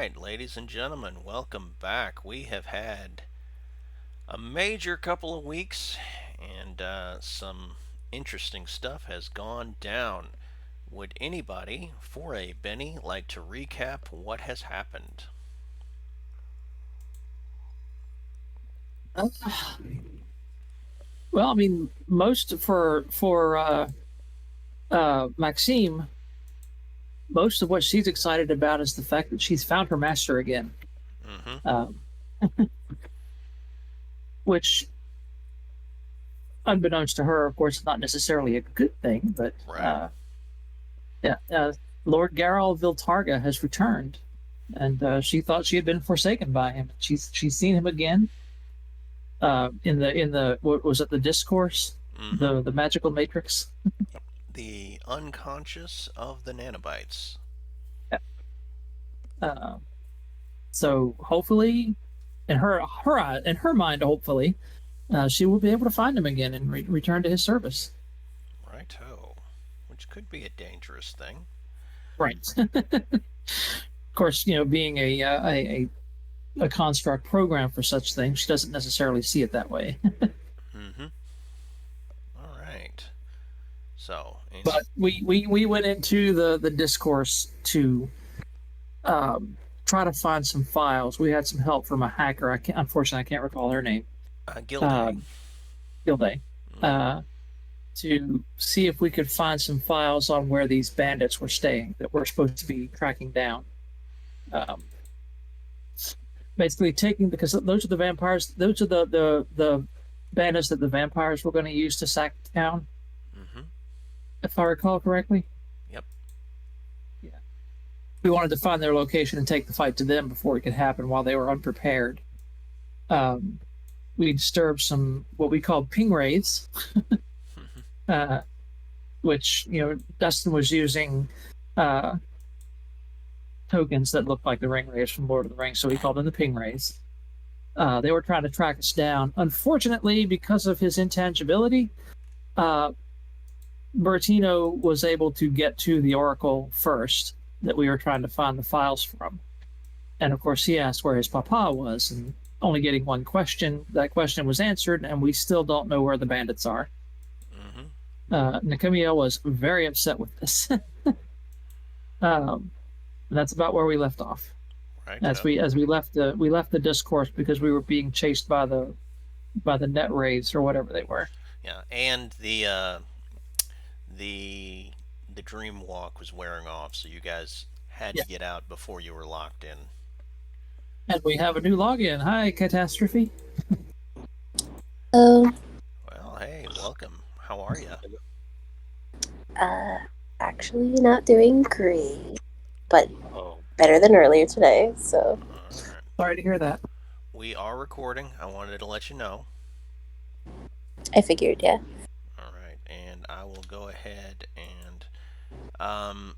right, ladies and gentlemen, welcome back. We have had a major couple of weeks, and some interesting stuff has gone down. Would anybody, for a Benny, like to recap what has happened? Uh, Well, I mean, most for Maxime, most of what she's excited about is the fact that she's found her master again, Mm-hmm. um, which, unbeknownst to her, of course, is not necessarily a good thing. But Right. yeah, Lord Garol Viltarga has returned, and she thought she had been forsaken by him. She's seen him again in the what was it, the discourse, Mm-hmm. the magical matrix. The unconscious of the nanobites. Uh, so hopefully, in her mind, hopefully, she will be able to find him again and return to his service. Righto. Which could be a dangerous thing. Right. Of course, being a construct program for such things, she doesn't necessarily see it that way. Mm-hmm. All right. So, any. But we went into the discourse to try to find some files. We had some help from a hacker. Unfortunately, I can't recall her name. Gilday. Um, Gilday. Mm-hmm. Uh, to see if we could find some files on where these bandits were staying that we're supposed to be tracking down. Um, Basically, taking because those are the vampires. Those are the bandits that the vampires were going to use to sack the town, Mm-hmm. if I recall correctly. Yep. Yeah, we wanted to find their location and take the fight to them before it could happen while they were unprepared. Um, we disturbed some what we called ping wraiths, uh, which Dustin was using uh, tokens that looked like the ring wraiths from Lord of the Rings, so he called them the ping wraiths. They were trying to track us down. Unfortunately, because of his intangibility, uh, Buritino was able to get to the oracle first that we were trying to find the files from. And of course, he asked where his papa was, and only getting one question. That question was answered, and we still don't know where the bandits are. Mm-hmm. Nakamiya was very upset with this. That's about where we left off. As Righto. we left the discourse because we were being chased by the net rays or whatever they were. Yeah, and the the dream walk was wearing off, so you guys had Yeah. to get out before you were locked in. And we have a new login. Hi, Catastrophe. Oh, Well, hey, welcome. How are you? uh, actually not doing great, but Oh, better than earlier today, so all right. Sorry to hear that. We are recording. I wanted to let you know. I figured, yeah. All right, and I will go ahead and um,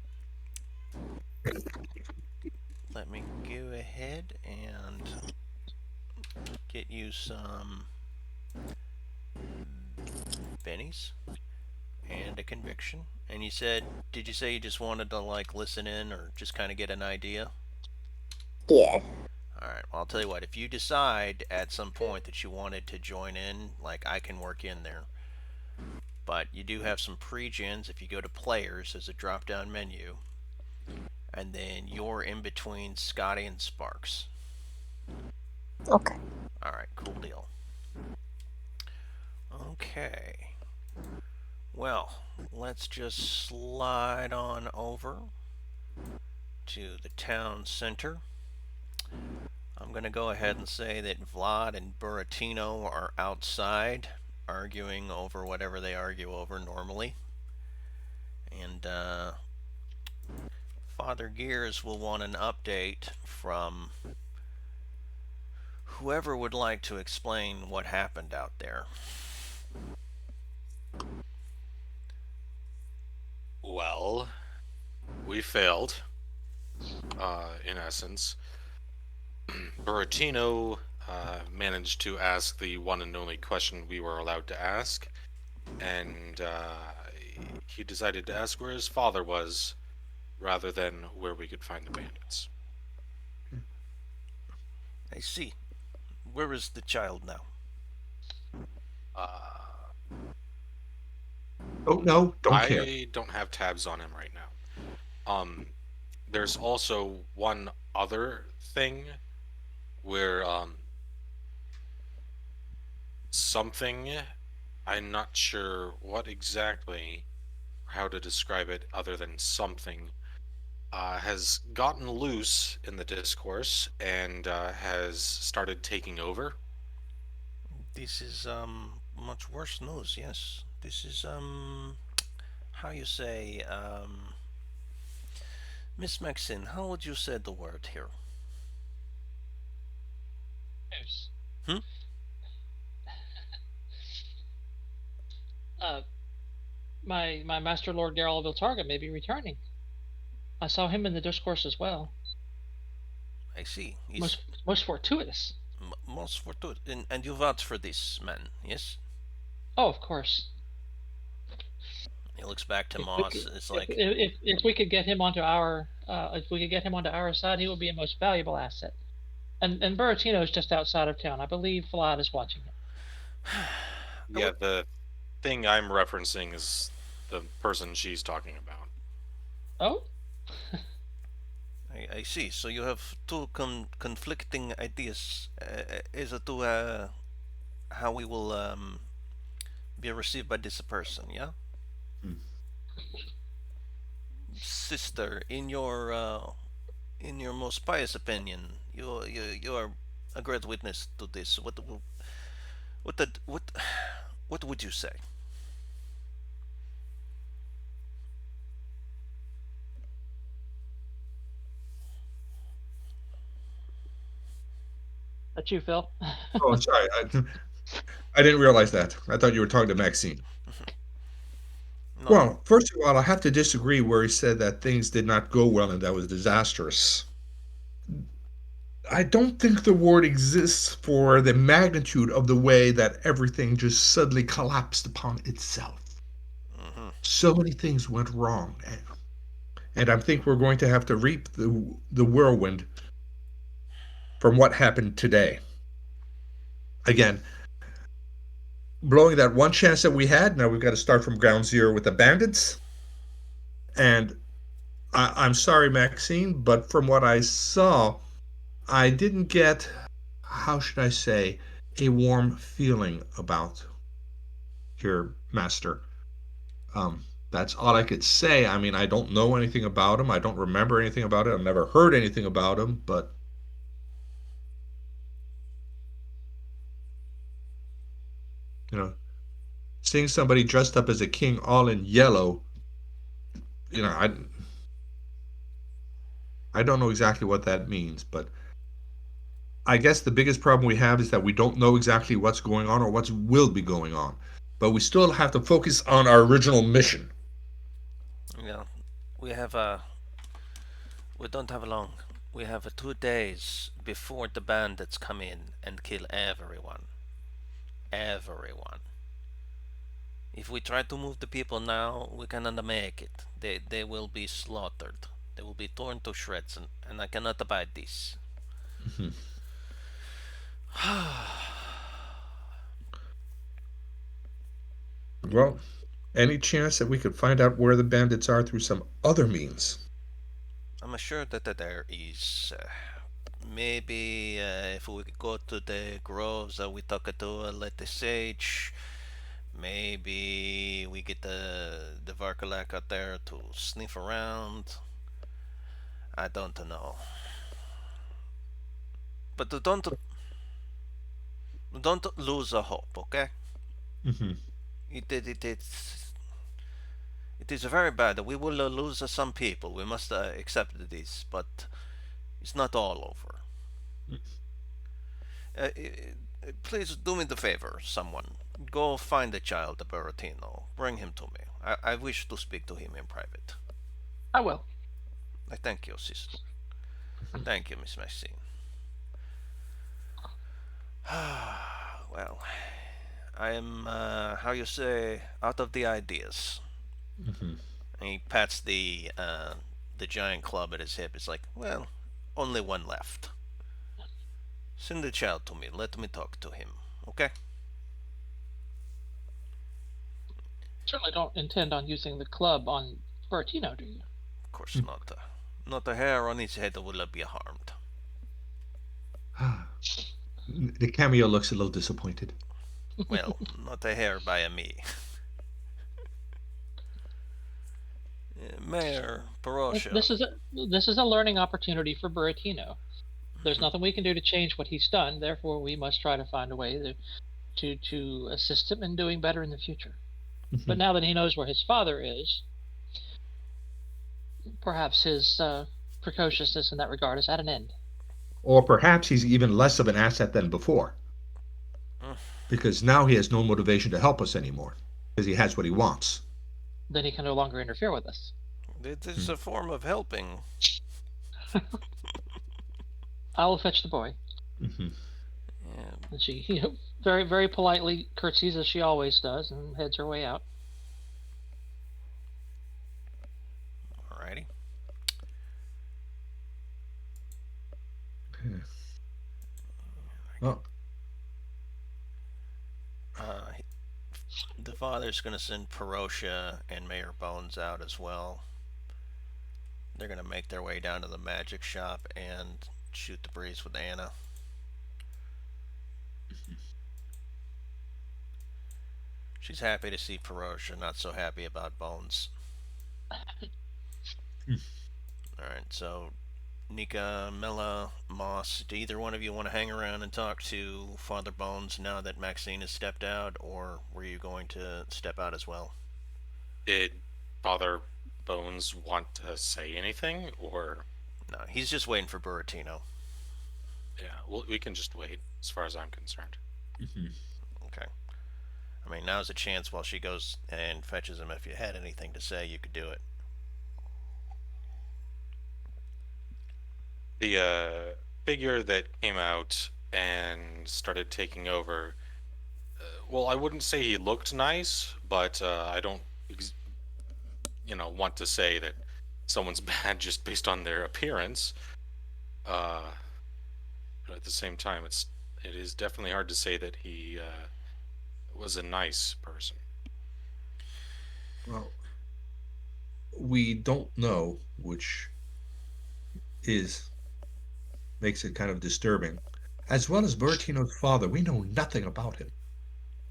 let me go ahead and get you some bennies and a conviction. And you said, did you say you just wanted to like listen in or just kind of get an idea? Yeah. All right. Well, I'll tell you what. If you decide at some point that you wanted to join in, like I can work in there. But you do have some pre-gens. If you go to players, there's a drop-down menu, and then you're in between Scotty and Sparks. Okay. All right. Cool deal. Okay. Well, let's just slide on over to the town center. I'm going to go ahead and say that Vlad and Buritino are outside arguing over whatever they argue over normally. And Father Gears will want an update from whoever would like to explain what happened out there. Well, we failed, in essence. Buratino managed to ask the one and only question we were allowed to ask, and he decided to ask where his father was rather than where we could find the bandits. I see. Where is the child now? Uh, Oh no, don't care. I don't have tabs on him right now. There's also one other thing where something, I'm not sure what exactly, how to describe it other than something, has gotten loose in the discourse and has started taking over. This is much worse news. Yes, this is how you say Miss Maxine. How would you say the word here? News. Hmm? My master Lord Gale Viltarga may be returning. I saw him in the discourse as well. I see. He's Most fortuitous. most fortuitous, and you vouch for this man, yes? Oh, of course. He looks back to If Moss. It's like, if we could get him onto our side, he would be a most valuable asset. And Buritino is just outside of town. I believe Vlad is watching him. Yeah, the thing I'm referencing is the person she's talking about. Oh, I see. So you have two conflicting ideas as to how we will be received by this person, yeah? Hmm. Sister, in your most pious opinion, you are a great witness to this. What would you say? that's you, Phil. Oh, sorry. I didn't realize that. I thought you were talking to Maxine. No, Well, first of all, I have to disagree where he said that things did not go well and that was disastrous. I don't think the word exists for the magnitude of the way that everything just suddenly collapsed upon itself. hmm So many things went wrong. And I think we're going to have to reap the whirlwind from what happened today. Again, blowing that one chance that we had, now we've got to start from ground zero with the bandits. And I'm sorry, Maxine, but from what I saw, I didn't get, how should I say, a warm feeling about your master. That's all I could say. I mean, I don't know anything about him. I don't remember anything about it. I've never heard anything about him, but you know, seeing somebody dressed up as a king all in yellow, you know, I don't know exactly what that means, but I guess the biggest problem we have is that we don't know exactly what's going on or what will be going on. But we still have to focus on our original mission. yeah, we have we don't have long. We have 2 days before the bandits come in and kill everyone. Everyone. If we try to move the people now, we cannot make it. They will be slaughtered. They will be torn to shreds, and I cannot abide this. Mhm. Well, any chance that we could find out where the bandits are through some other means? I'm assured that there is. Maybe if we go to the groves that we talked to, let the sage. Maybe we get the Varkalak out there to sniff around. I don't know. But don't lose a hope, okay? Hmm. It is very bad. We will lose some people. We must accept this, but it's not all over. Please do me the favor, someone. Go find the child, the Buritino. Bring him to me. I wish to speak to him in private. I will. I thank you, sister. Thank you, Miss Maxine. Well, I am, how you say, out of the ideas. Hmm. And he pats the giant club at his hip. It's like, well, only one left. Send the child to me. Let me talk to him. Okay? Certainly don't intend on using the club on Buritino, do you? Of course not. Not a hair on his head will be harmed. The cameo looks a little disappointed. Well, not a hair by me. Mayor Parosha. This is a learning opportunity for Buritino. There's nothing we can do to change what he's done. Therefore, we must try to find a way to assist him in doing better in the future. But now that he knows where his father is, perhaps his precociousness in that regard is at an end. Or perhaps he's even less of an asset than before. Because now he has no motivation to help us anymore. Because he has what he wants. Then he can no longer interfere with us. It is a form of helping. I will fetch the boy. Mm-hmm. Yeah. And she very, very politely curtsies as she always does and heads her way out. Alrighty. Okay. Well, the father's going to send Parosha and Mayor Bones out as well. They're going to make their way down to the magic shop and shoot the breeze with Anna. She's happy to see Parosha, not so happy about Bones. Alright, so Nika, Mela, Moss, do either one of you want to hang around and talk to Father Bones now that Maxine has stepped out, or were you going to step out as well? Did Father Bones want to say anything, or? No, he's just waiting for Buritino. Yeah, well, we can just wait, as far as I'm concerned. Okay. I mean, now's a chance while she goes and fetches him. If you had anything to say, you could do it. The figure that came out and started taking over, well, I wouldn't say he looked nice, but I don't, want to say that someone's bad just based on their appearance. But at the same time, it is definitely hard to say that he was a nice person. well, we don't know, which makes it kind of disturbing. As well as Buritino's father, we know nothing about him.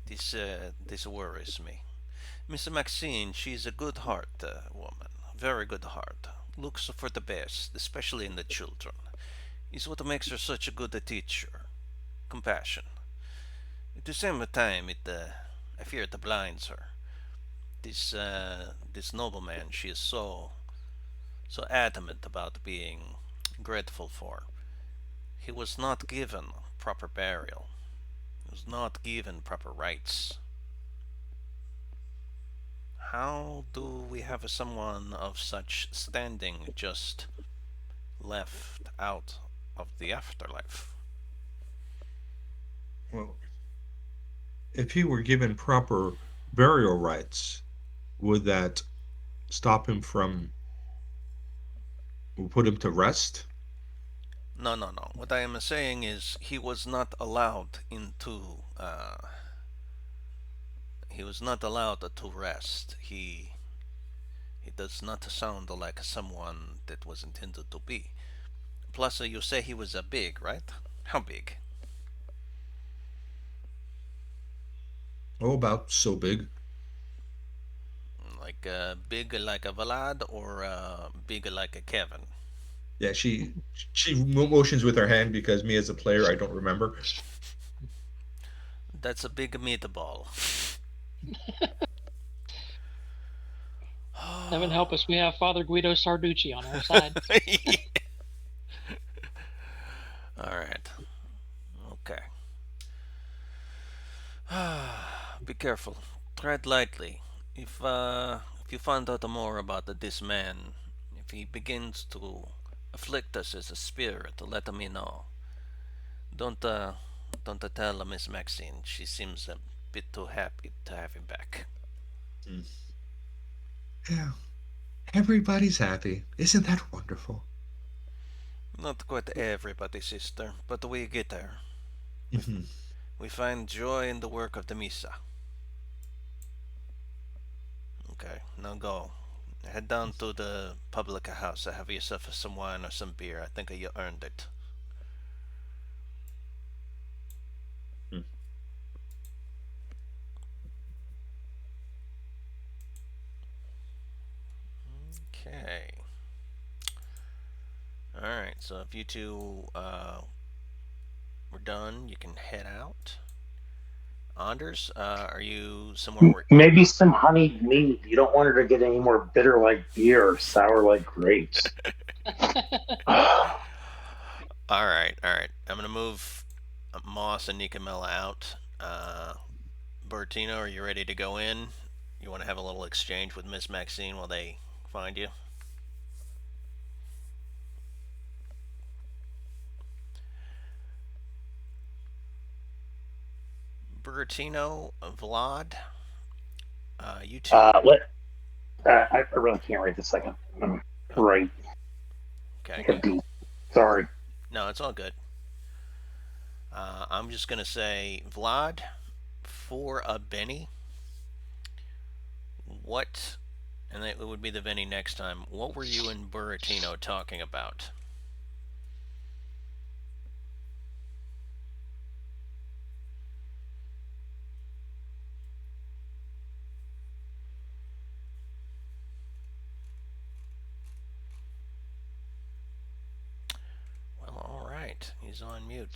This worries me. Miss Maxine, she's a good heart woman. Very good heart. Looks for the best, especially in the children. Is what makes her such a good teacher. Compassion. At the same time, I fear it blinds her. This nobleman she is so adamant about being grateful for. He was not given proper burial. He was not given proper rights. How do we have someone of such standing just left out of the afterlife? Well, if he were given proper burial rights, would that stop him from, put him to rest? No, no, no. What I am saying is he was not allowed into. He was not allowed to rest. He does not sound like someone that was intended to be. Plus, you say he was a big, right? How big? Oh, about so big. Like big like a Vlad or big like a Kevin? Yeah, she motions with her hand because me as a player, I don't remember. That's a big meatball. Heaven help us, we have Father Guido Sarducci on our side. All right. Okay. Be careful. Tread lightly. If you find out more about this man, if he begins to afflict us as a spirit, let me know. Don't tell Miss Maxine. She seems a bit too happy to have him back. Yeah, everybody's happy. Isn't that wonderful? Not quite everybody, sister, but we get there. Mhm. We find joy in the work of the Misa. Okay, now go. Head down to the public house. Have yourself some wine or some beer. I think you earned it. Okay. Alright, so if you two were done, you can head out. Anders, are you somewhere where... Maybe some honeyed mead. You don't want her to get any more bitter like beer or sour like grapes. Alright, alright. I'm going to move Moss and Nikamela out. Buritino, are you ready to go in? You want to have a little exchange with Miss Maxine while they find you? Buritino, Vlad, you two. I really can't write this second. Right. Okay. Sorry. No, it's all good. I'm just going to say, Vlad, for a Benny, what, and it would be the Benny next time, what were you and Buritino talking about? Well, alright, he's on mute.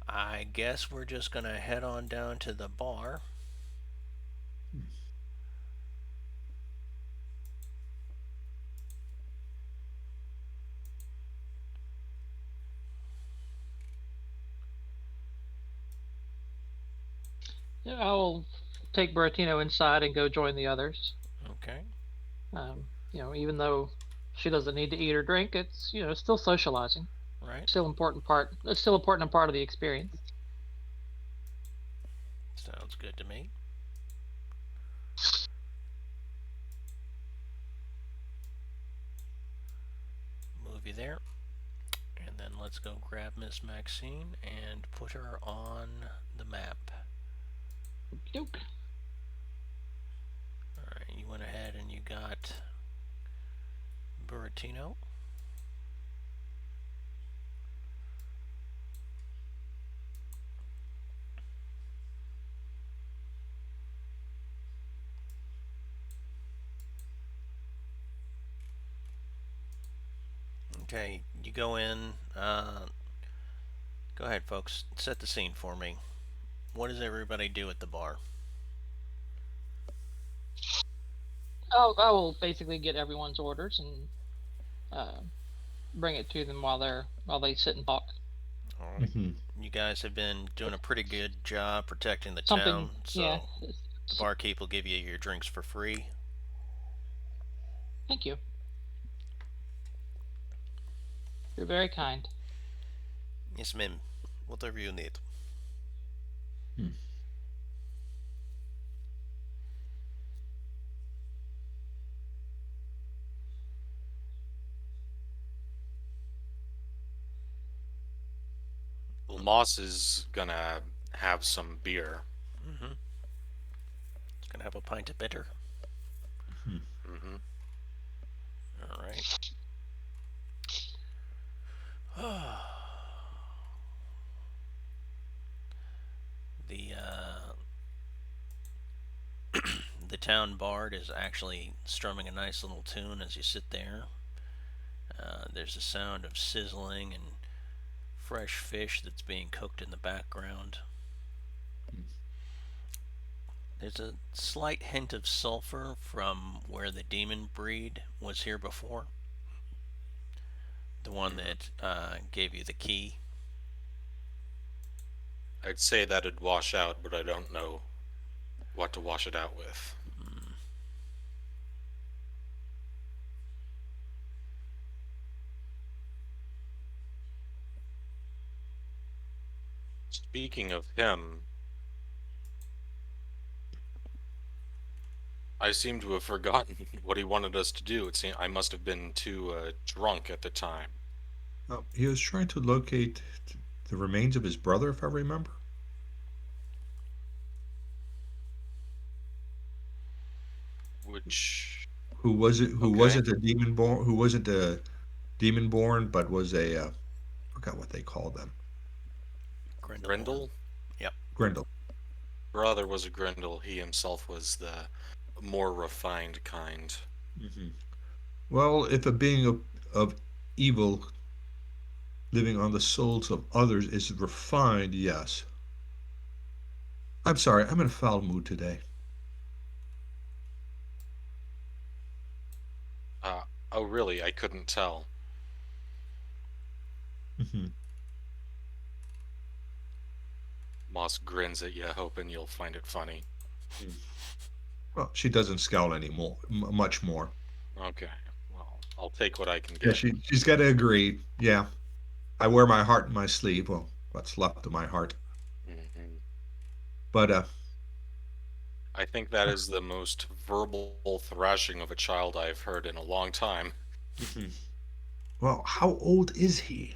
I guess we're just going to head on down to the bar. Yeah, I'll take Buratino inside and go join the others. Okay. Even though she doesn't need to eat or drink, it's still socializing. Right. Still important part. It's still important part of the experience. Sounds good to me. Move you there. And then let's go grab Miss Maxine and put her on the map. Nope. Alright, you went ahead and you got Buritino. Okay, you go in. Go ahead, folks. Set the scene for me. What does everybody do at the bar? I will basically get everyone's orders and bring it to them while they sit and talk. All right. You guys have been doing a pretty good job protecting the Something, town, so yeah. the barkeep will give you your drinks for free. Thank you. You're very kind. Yes, ma'am. Whatever you need. Well, Moss is gonna have some beer. Mm-hmm. It's gonna have a pint of bitter. Mm-hmm. All right. The the town bard is actually strumming a nice little tune as you sit there. There's a sound of sizzling and fresh fish that's being cooked in the background. There's a slight hint of sulfur from where the demon breed was here before. The one that gave you the key. I'd say that'd wash out, but I don't know what to wash it out with. Speaking of him, I seem to have forgotten what he wanted us to do. It seemed I must have been too drunk at the time. Oh, he was trying to locate the remains of his brother, if I remember. Which, Who was it? Who okay, wasn't a demon born? Who wasn't a demon born, but was a forgot what they called them. Grindelwald. Grendel? Yep. Grendel. Brother was a Grendel. He himself was the more refined kind. Hmm. Well, if a being of evil living on the souls of others is refined, yes. I'm sorry, I'm in a foul mood today. Uh, oh, really? I couldn't tell. Hmm. Moss grins at you, hoping you'll find it funny. Well, she doesn't scowl anymore, much more. Okay, well, I'll take what I can Yeah, get. she's got to agree. Yeah, I wear my heart in my sleeve. Well, what's left of my heart. Hmm. But I think that is the most verbal thrashing of a child I've heard in a long time. mhm. Well, how old is he?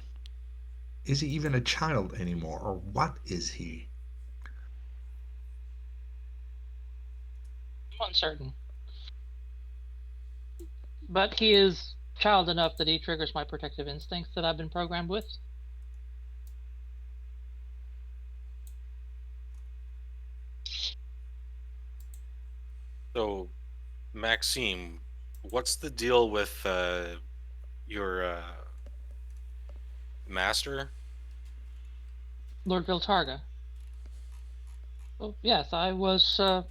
Is he even a child anymore, or what is he? I'm uncertain. But he is child enough that he triggers my protective instincts that I've been programmed with. So, Maxime, what's the deal with your master? Lord Viltarga. Well, yes, I was uh,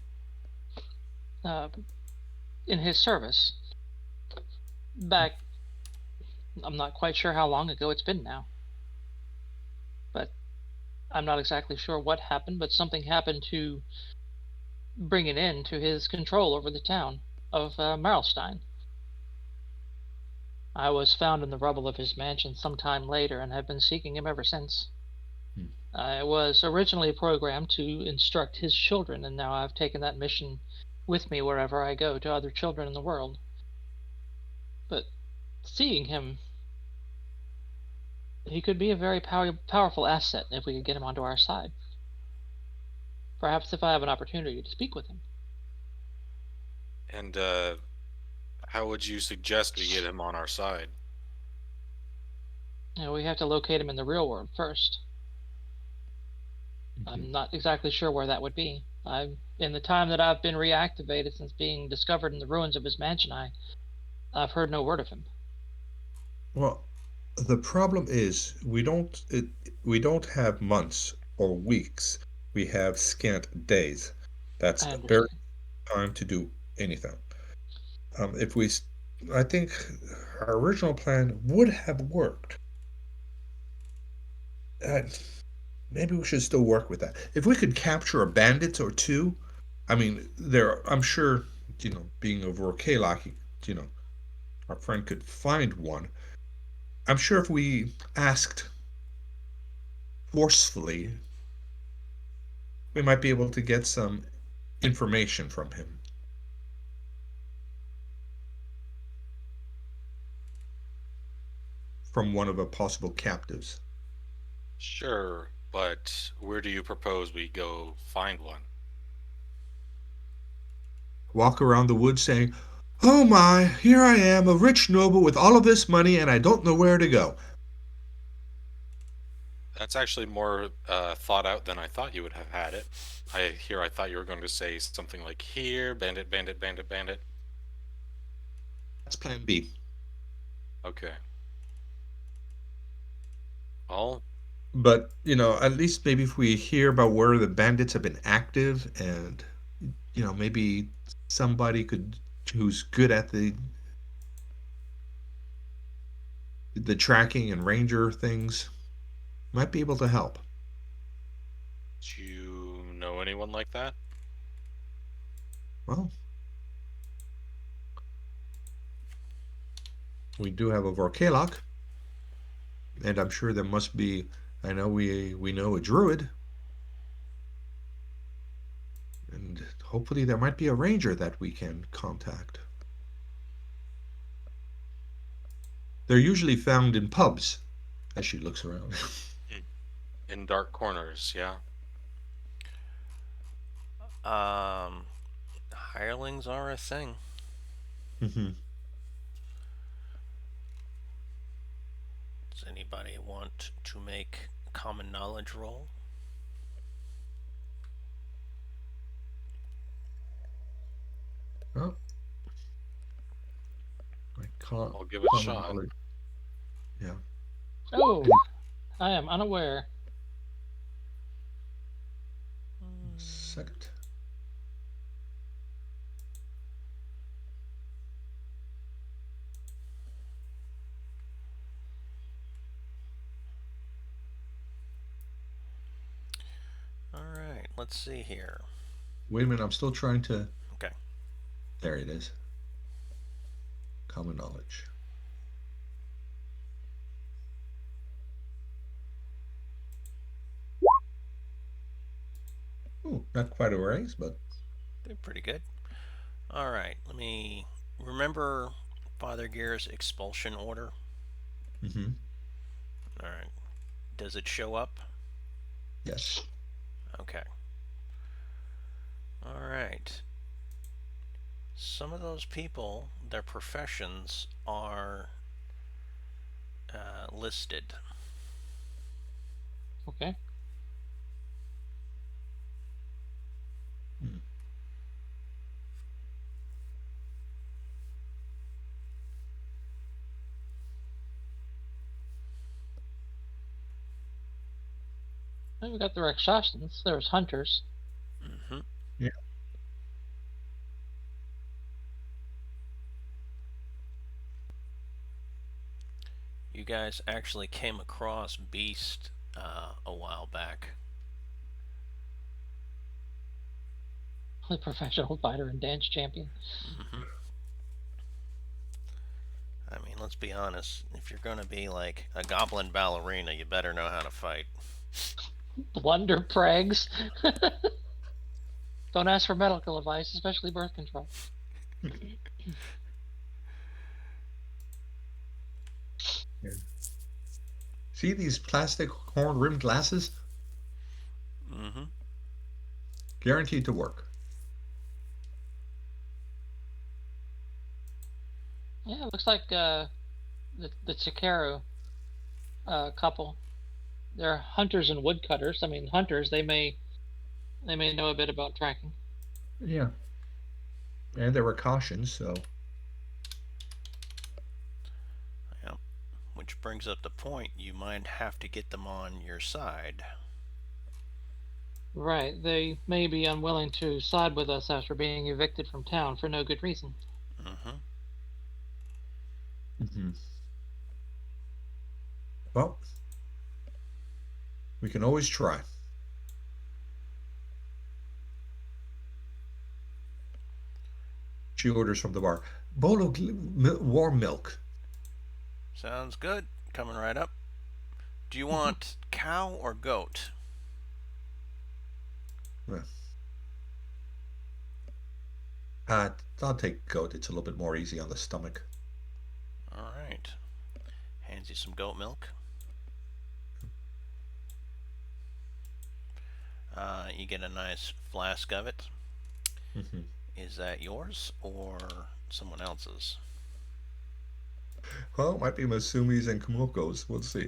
in his service. Back, I'm not quite sure how long ago it's been now. But I'm not exactly sure what happened, but something happened to bring an end to his control over the town of Marlstein. I was found in the rubble of his mansion some time later and have been seeking him ever since. Hmm. I was originally programmed to instruct his children, and now I've taken that mission with me wherever I go to other children in the world. But seeing him, he could be a very powerful asset if we could get him onto our side. Perhaps if I have an opportunity to speak with him. And how would you suggest we get him on our side? We have to locate him in the real world first. I'm not exactly sure where that would be. In the time that I've been reactivated since being discovered in the ruins of his mansion, I've heard no word of him. Well, the problem is we don't have months or weeks. We have scant days. That's I a very understand. time to do anything. If we, I think our original plan would have worked. Uh, Maybe we should still work with that. If we could capture a bandit or two, I mean, I'm sure, being over Kalak, you know, our friend could find one. I'm sure if we asked forcefully, we might be able to get some information from him. From one of the possible captives. Sure, but where do you propose we go find one? Walk around the woods saying, "Oh my, here I am, a rich noble with all of this money, and I don't know where to go." That's actually more thought out than I thought you would have had it. I thought you were going to say something like, here, bandit, bandit, bandit, bandit. That's plan B. Okay. Well, But, at least maybe if we hear about where the bandits have been active and, maybe somebody who's good at the tracking and ranger things might be able to help. do you know anyone like that? Well, we do have a Vorkalok, and I'm sure there must be. I know we know a druid, and Hopefully there might be a ranger that we can contact. They're usually found in pubs, as she looks around. In dark corners, yeah. Hirelings are a thing. Mm-hmm. Does anybody want to make a common knowledge roll? Oh. I'll give it a shot. Knowledge. Yeah. Oh, I am unaware. Second. All right, let's see here. Wait a minute, I'm still trying to. Okay. There it is. Common knowledge. Ooh, not quite a raise, but They're pretty good. All right, let me remember Father Gear's expulsion order. mm-hmm. All right. Does it show up? Yes. Okay. All right. Some of those people, their professions are listed. Okay. Hmm. Well, we got the Rakshasans. There's hunters. Mm-hmm. Yeah. You guys actually came across Beast a while back. The professional fighter and dance champion. Mm-hmm. I mean, let's be honest. If you're going to be like a goblin ballerina, you better know how to fight. Blunder prags. Don't ask for medical advice, especially birth control. Yeah. See these plastic horn-rimmed glasses? Mm-hmm. Guaranteed to work. Yeah, it looks like the Chikaru couple. They're hunters and woodcutters. I mean, hunters. They may know a bit about tracking. Yeah. And there were cautions, so. Yeah. Which brings up the point, you might have to get them on your side. Right. They may be unwilling to side with us after being evicted from town for no good reason. Mm-hmm. Mm-hmm. Well, we can always try. She orders from the bar. Bowl of warm milk. Sounds good. Coming right up. Do you want cow or goat? Yeah. I'll take goat. It's a little bit more easy on the stomach. All right. Hands you some goat milk. You get a nice flask of it. Mm-hmm. Is that yours or someone else's? Well, it might be Masumi's and Kamoko's. We'll see.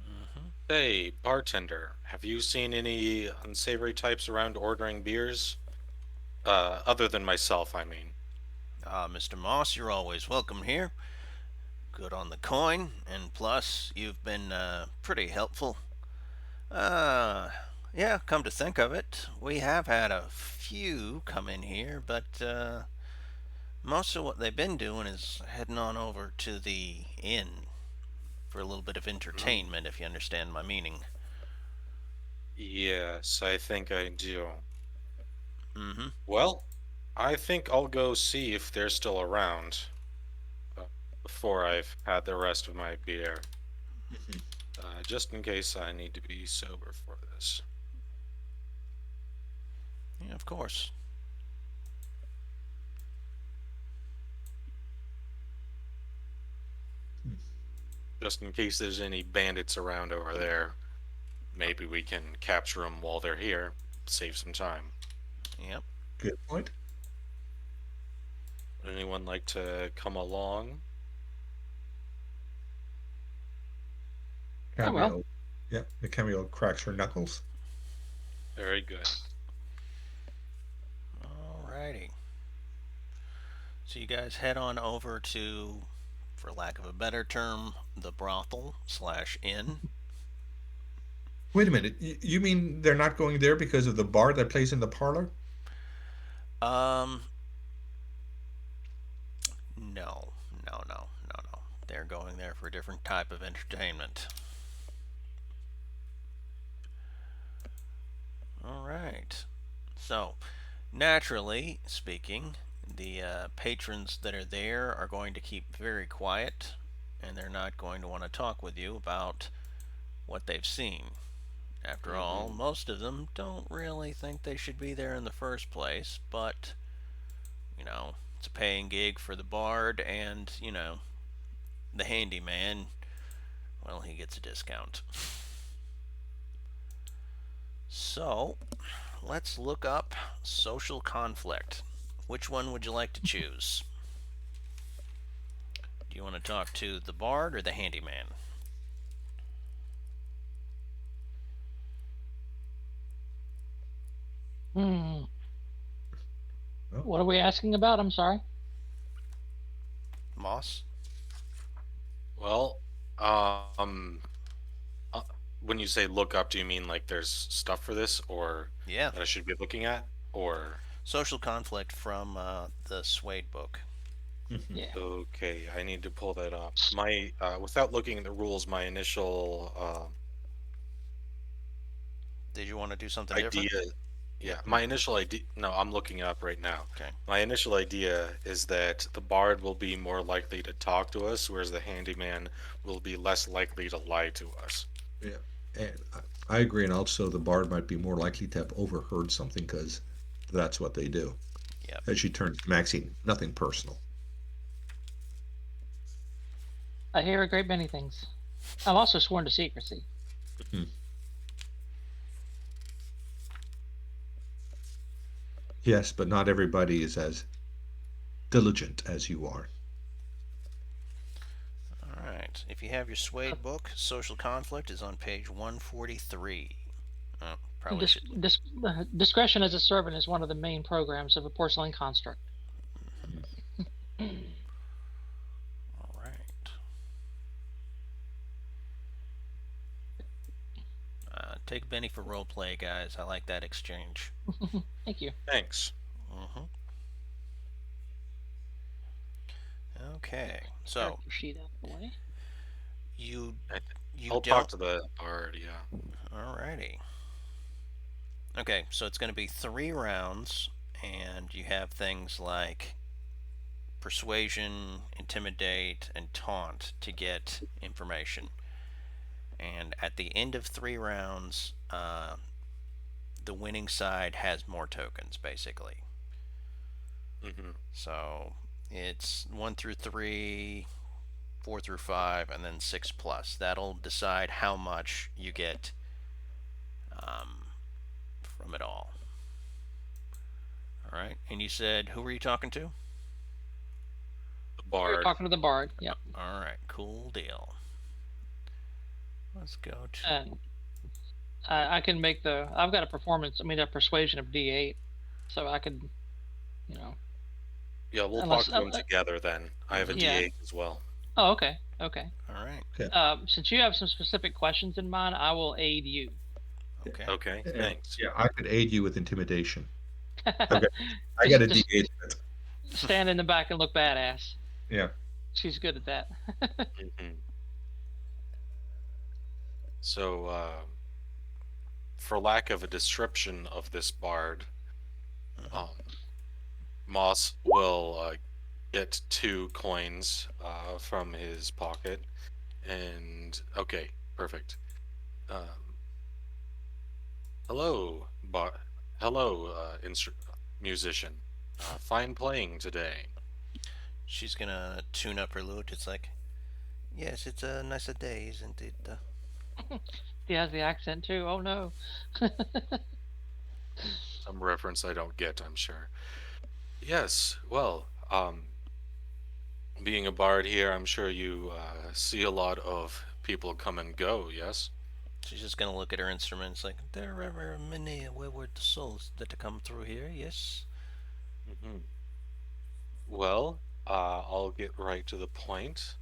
Mm-hmm. Hey, bartender, have you seen any unsavory types around ordering beers? Other than myself, I mean. Mr. Moss, you're always welcome here. Good on the coin, and plus, you've been pretty helpful. Yeah, come to think of it, we have had a few come in here, but most of what they've been doing is heading on over to the inn for a little bit of entertainment, if you understand my meaning. Yes, I think I do. Mm-hmm. Well, I think I'll go see if they're still around before I've had the rest of my beer. Just in case I need to be sober for this. Yeah, of course. Just in case there's any bandits around over there, maybe we can capture them while they're here, save some time. Yep. Good point. Would anyone like to come along? I will. Cameo. Yeah, the cameo cracks her knuckles. Very good. Alrighty. So you guys head on over to, for lack of a better term, the brothel/inn. Wait a minute. You mean they're not going there because of the bar that plays in the parlor? Um, no, no. They're going there for a different type of entertainment. All right. So, naturally speaking, the patrons that are there are going to keep very quiet, and they're not going to want to talk with you about what they've seen. After all, most of them don't really think they should be there in the first place, but, it's a paying gig for the bard, and, the handyman, well, he gets a discount. So, let's look up social conflict. Which one would you like to choose? Do you want to talk to the bard or the handyman? Hmm. Oh. What are we asking about? I'm sorry. Moss? Well, when you say look up, do you mean like there's stuff for this, or Yeah. that I should be looking at, or? Social conflict from the Suede book. Yeah. Okay, I need to pull that up. My without looking at the rules, my initial Did you want to do something idea. different? Yeah, my initial idea. No, I'm looking it up right now. Okay. My initial idea is that the bard will be more likely to talk to us, whereas the handyman will be less likely to lie to us. Yeah, and I agree. And also, the bard might be more likely to have overheard something because that's what they do. Yep. As she turns to Maxine, nothing personal. I hear a great many things. I've also sworn to secrecy. Yes, but not everybody is as diligent as you are. All right. If you have your Suede book, social conflict is on page 143. Oh, probably should. Discretion as a servant is one of the main programs of a porcelain construct. All right. Take a penny for roleplay, guys. I like that exchange. Thank you. Thanks. Okay. So Character sheet out of the way. you I'll don't. talk to the bard. Yeah. Alrighty. Okay, so it's going to be 3 rounds, and you have things like persuasion, intimidate, and taunt to get information. And at the end of 3 rounds, the winning side has more tokens, basically. So it's 1 through 3, 4 through 5, and then 6 plus. That'll decide how much you get from it all. All right. And you said, who were you talking to? The We're bard. talking to the bard. Yep. All right. Cool deal. Let's go to. And I can make the. I've got a performance. I mean, a persuasion of D8, so I could, Yeah, we'll Unless- talk to them together then. I have a Yeah. D8 as well. Oh, okay. Okay. All right. Since you have some specific questions in mind, I will aid you. Okay. Okay, And, thanks. yeah, I could aid you with intimidation. Okay. I got a Just- D8. Stand in the back and look badass. Yeah. She's good at that. So, for lack of a description of this bard, Moss will get 2 coins from his pocket, and okay, perfect. Hello, hello, musician. Fine playing today. She's gonna tune up her lute. It's like, yes, it's a nicer day, isn't it? He has the accent too. Oh no. Some reference I don't get, I'm sure. Yes, well, being a bard here, I'm sure you see a lot of people come and go, yes? She's just gonna look at her instrument. It's like, there are many wayward souls that come through here, yes. Hmm. Well, I'll get right to the point.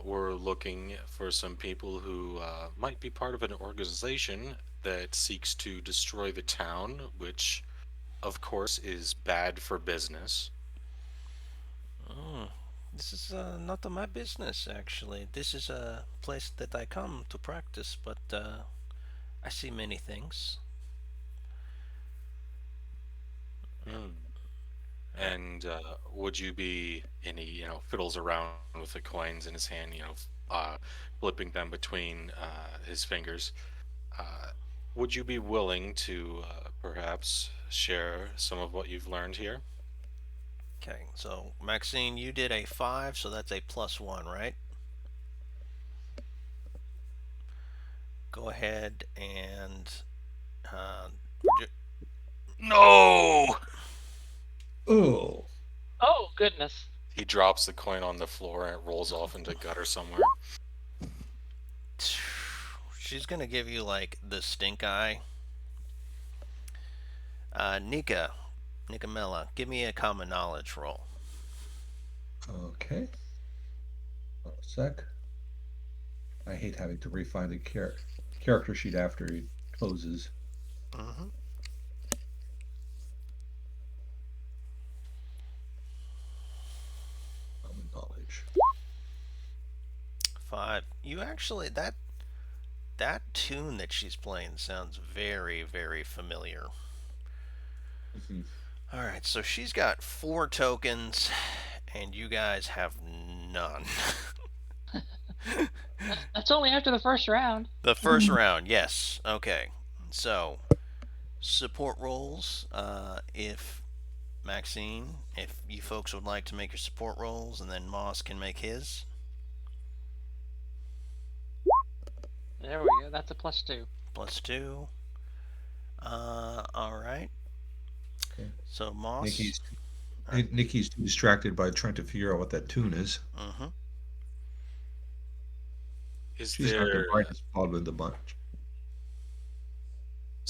We're looking for some people who might be part of an organization that seeks to destroy the town, which, of course, is bad for business. Oh, this is not my business, actually. This is a place that I come to practice, but I see many things. Hmm. Alright. And would you be, and he, fiddles around with the coins in his hand, flipping them between his fingers. Uh, would you be willing to perhaps share some of what you've learned here? Okay, so Maxine, you did a 5, so that's a +1, right? Go ahead and. Uh, No! Oh, Oh goodness. He drops the coin on the floor and it rolls off into a gutter somewhere. she's gonna give you like the stink eye. Nika Mella, give me a common knowledge roll. okay. Hold on a sec. I hate having to refine the character sheet after it closes. Mm-hmm. Common knowledge. 5. You actually that tune that she's playing sounds very, very familiar. Mhm. All right, so she's got 4 tokens, and you guys have none. That's only after the first round. The first round, yes. Okay, so support rolls. If Maxine, if you folks would like to make your support rolls, and then Moss can make his. There we go. That's a +2. +2. All right. Okay. So Moss. Nikki's too distracted by trying to figure out what that tune is. Mm-hmm. Is She's not the there brightest bulb in the bunch.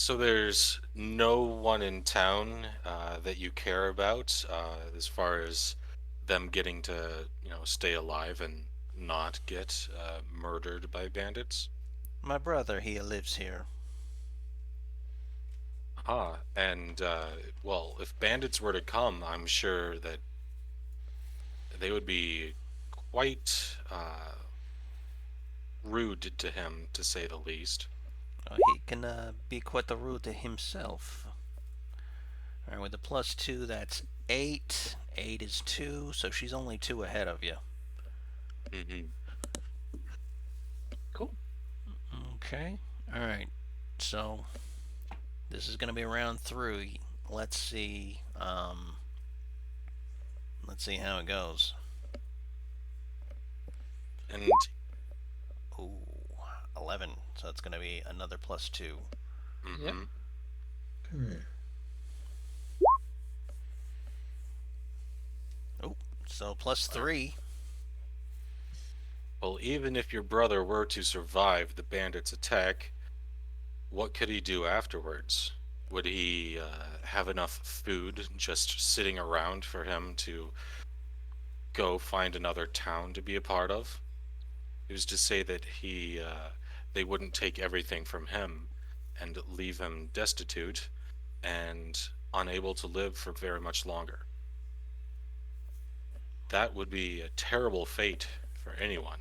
so there's no one in town that you care about as far as them getting to stay alive and not get murdered by bandits? My brother, he lives here. And well, if bandits were to come, I'm sure that they would be quite rude to him, to say the least. He can be quite the rude to himself. All right, with the +2, that's 8. 8 is 2, so she's only 2 ahead of you. Mm-hmm. Cool. Okay. All right. So this is going to be round 3. Let's see. Let's see how it goes. And Ooh, 11. So that's going to be another +2. mm-hmm. Yep. Okay. Oh, so +3. Well, even if your brother were to survive the bandits' attack, what could he do afterwards? Would he have enough food just sitting around for him to go find another town to be a part of? Who's to say that they wouldn't take everything from him and leave him destitute and unable to live for very much longer? That would be a terrible fate for anyone.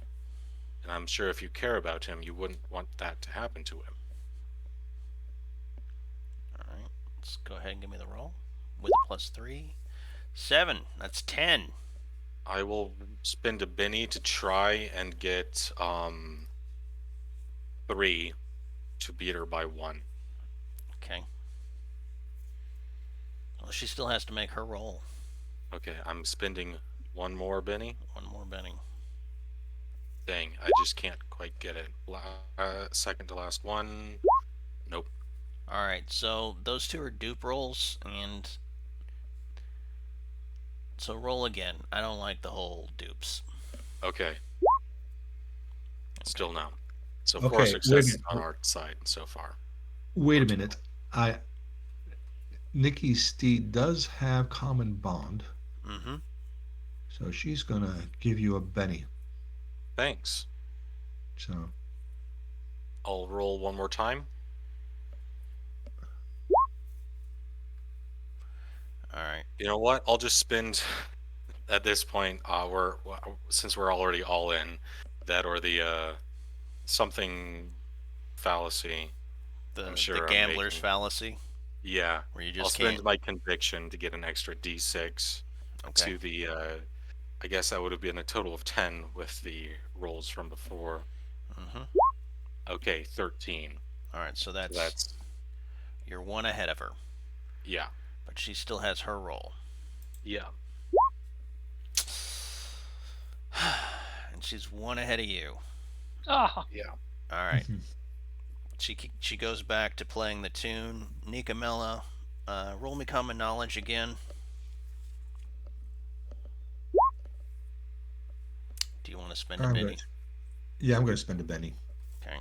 And I'm sure if you care about him, you wouldn't want that to happen to him. All right. Let's go ahead and give me the roll. With a +3. 7. That's 10. I will spend a Benny to try and get 3 to beat her by 1. Okay. Well, she still has to make her roll. Okay, I'm spending one more Benny. One more Benny. Dang, I just can't quite get it. Second to last one. Nope. All right, so those two are dupe rolls, and so roll again. I don't like the whole dupes. Okay. Still no. So Okay, four wait a successes minute. on our side so far. Wait a minute. Nikki's steed does have common bond, Mm-hmm. so she's gonna give you a Benny. Thanks. So I'll roll one more time. All right. You know what? I'll just spend at this point. Since we're already all in that or the something fallacy. I'm The sure I'm gambler's making. fallacy, Yeah, where you I'll just spend can't. my conviction to get an extra D6 Okay. to the. I guess that would have been a total of 10 with the rolls from before. Mm-hmm. Okay, 13. All right, so So that's you're one ahead of her, yeah, but she still has her roll, yeah. and she's one ahead of you. Ah, Yeah. All right. She goes back to playing the tune. Nika Mella, roll me common knowledge again. Do you want to spend a I'm Benny? good. Yeah, I'm gonna spend a Benny. Okay.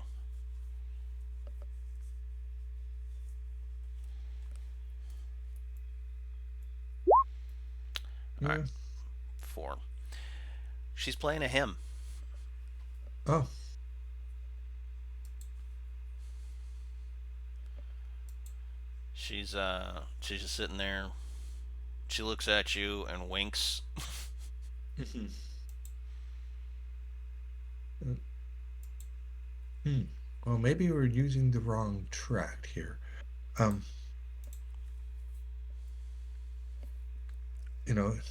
All right. Yeah. 4. She's playing a hymn. Oh, She's just sitting there. She looks at you and winks. well, maybe we're using the wrong track here. Um,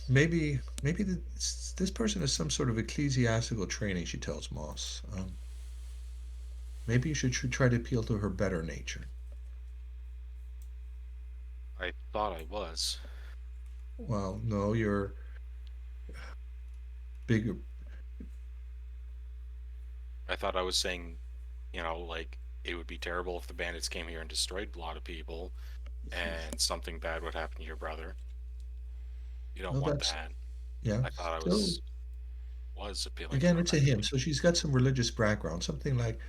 maybe this person has some sort of ecclesiastical training. She tells Moss. Maybe you should try to appeal to her better nature. I thought I was. Well, no, you're bigger. I thought I was saying, like it would be terrible if the bandits came here and destroyed a lot of people, and something bad would happen to your brother. You don't Well, want that's that. yeah. I thought I Still, was appealing to again, her it's a better him, nature. so she's got some religious background. Something like,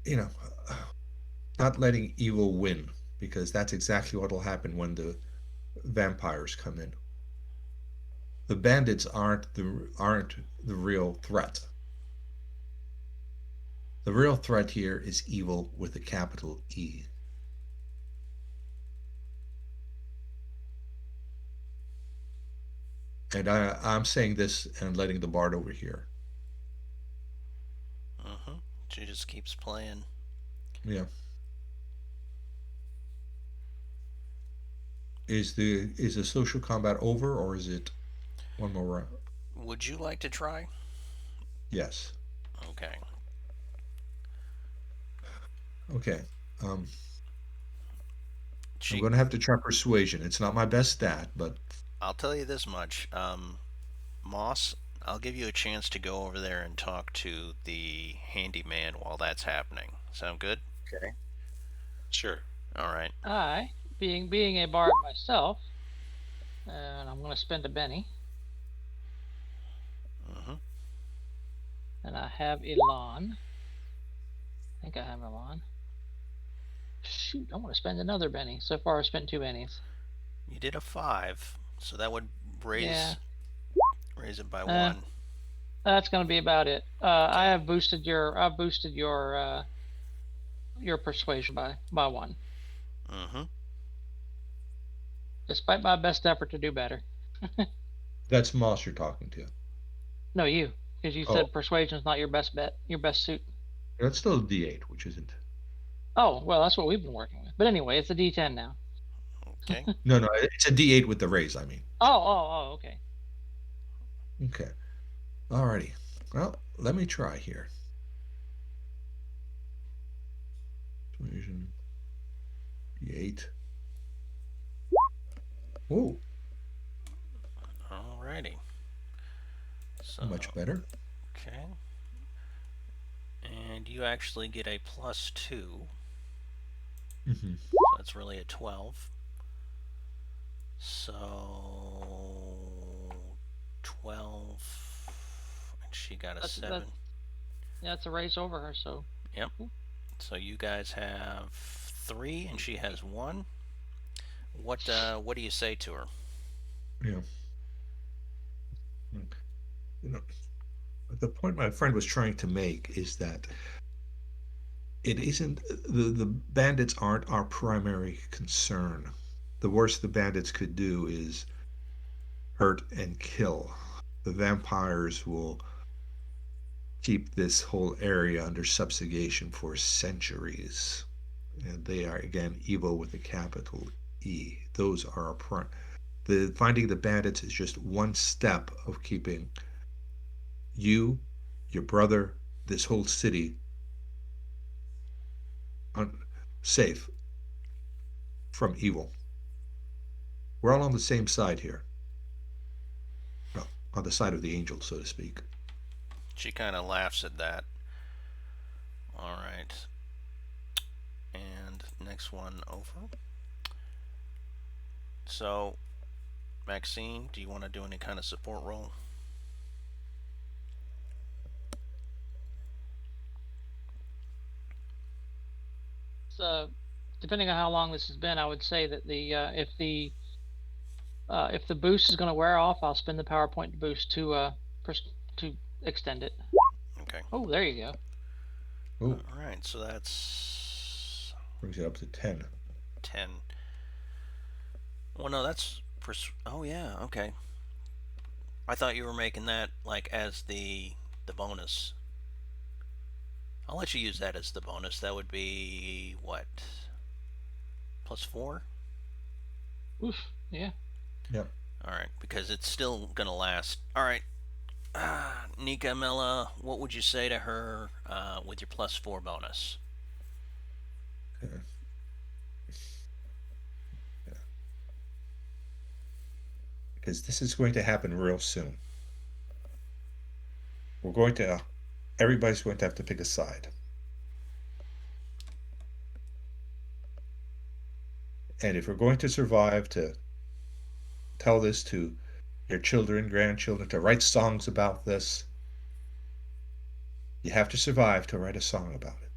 you know, not letting evil win, because that's exactly what will happen when the vampires come in. The bandits aren't the real threat. The real threat here is evil with a capital E. And I'm saying this and letting the bard overhear. Mm-hmm. She just keeps playing. Yeah. Is the social combat over, or is it one more round? Would you like to try? Yes. Okay. Okay. I'm She. going to have to try persuasion. It's not my best stat, but I'll tell you this much. Moss, I'll give you a chance to go over there and talk to the handyman while that's happening. Sound good? Okay. Sure. All right. I, being a bard myself, and I'm going to spend a Benny, Mm-hmm. and I have Elan. I think I have Elan. Shoot, I want to spend another Benny. So far, I've spent 2 bennies. You did a 5, so that would raise Yeah. raise it by 1. That's going to be about it. I have boosted your persuasion by 1, Mm-hmm. despite my best effort to do better. that's Moss you're talking to. No, you, because you Oh. said persuasion is not your best bet, your best suit. That's still a D8, which isn't. Oh, well, that's what we've been working with. But anyway, it's a D10 now. Okay. No, it's a D8 with the raise, I mean. Oh, okay. Okay. Alrighty. Well, let me try here. Persuasion. D8. Ooh, Alrighty. So, much better. okay. And you actually get a +2. Mm-hmm. So that's really a 12. So 12. And she got a 7. That's a raise over her, so. Yep. So you guys have 3 and she has 1. What do you say to her? Yeah. You know, the point my friend was trying to make is that it isn't the bandits aren't our primary concern. The worst the bandits could do is hurt and kill. The vampires will keep this whole area under subjugation for centuries. And they are, again, evil with a capital E. Those are our the finding the bandits is just one step of keeping you, your brother, this whole city safe from evil. We're all on the same side here. Well, on the side of the angel, so to speak. She kind of laughs at that. All right. And next one over. So, Maxine, do you want to do any kind of support role? So, depending on how long this has been, I would say that if the boost is going to wear off, I'll spend the PowerPoint boost to extend it. Okay. Oh, there you go. Oh, All right. So that's brings it up to 10. 10. Well, no, that's oh yeah. Okay. I thought you were making that like as the bonus. I'll let you use that as the bonus. That would be what? +4? Oof. Yeah. Yep. All right, because it's still gonna last. All right, Nika Mella, what would you say to her with your +4 bonus? Okay. Yeah. Because this is going to happen real soon. Everybody's going to have to pick a side. And if we're going to survive to tell this to your children, grandchildren, to write songs about this, you have to survive to write a song about it.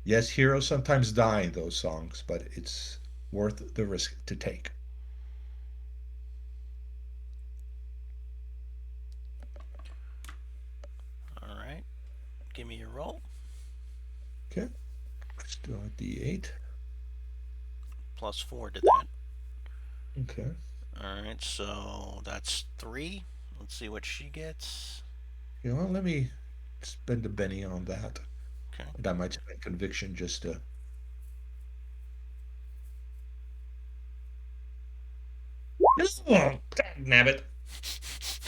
Yes, heroes sometimes die in those songs, but it's worth the risk to take. All right, give me your roll. Okay. Let's do a D8. +4 did that. Okay. All right, so that's 3. Let's see what she gets. You know, let me spend a Benny on that. Okay. And I might spend conviction just to. Oh, nabbit.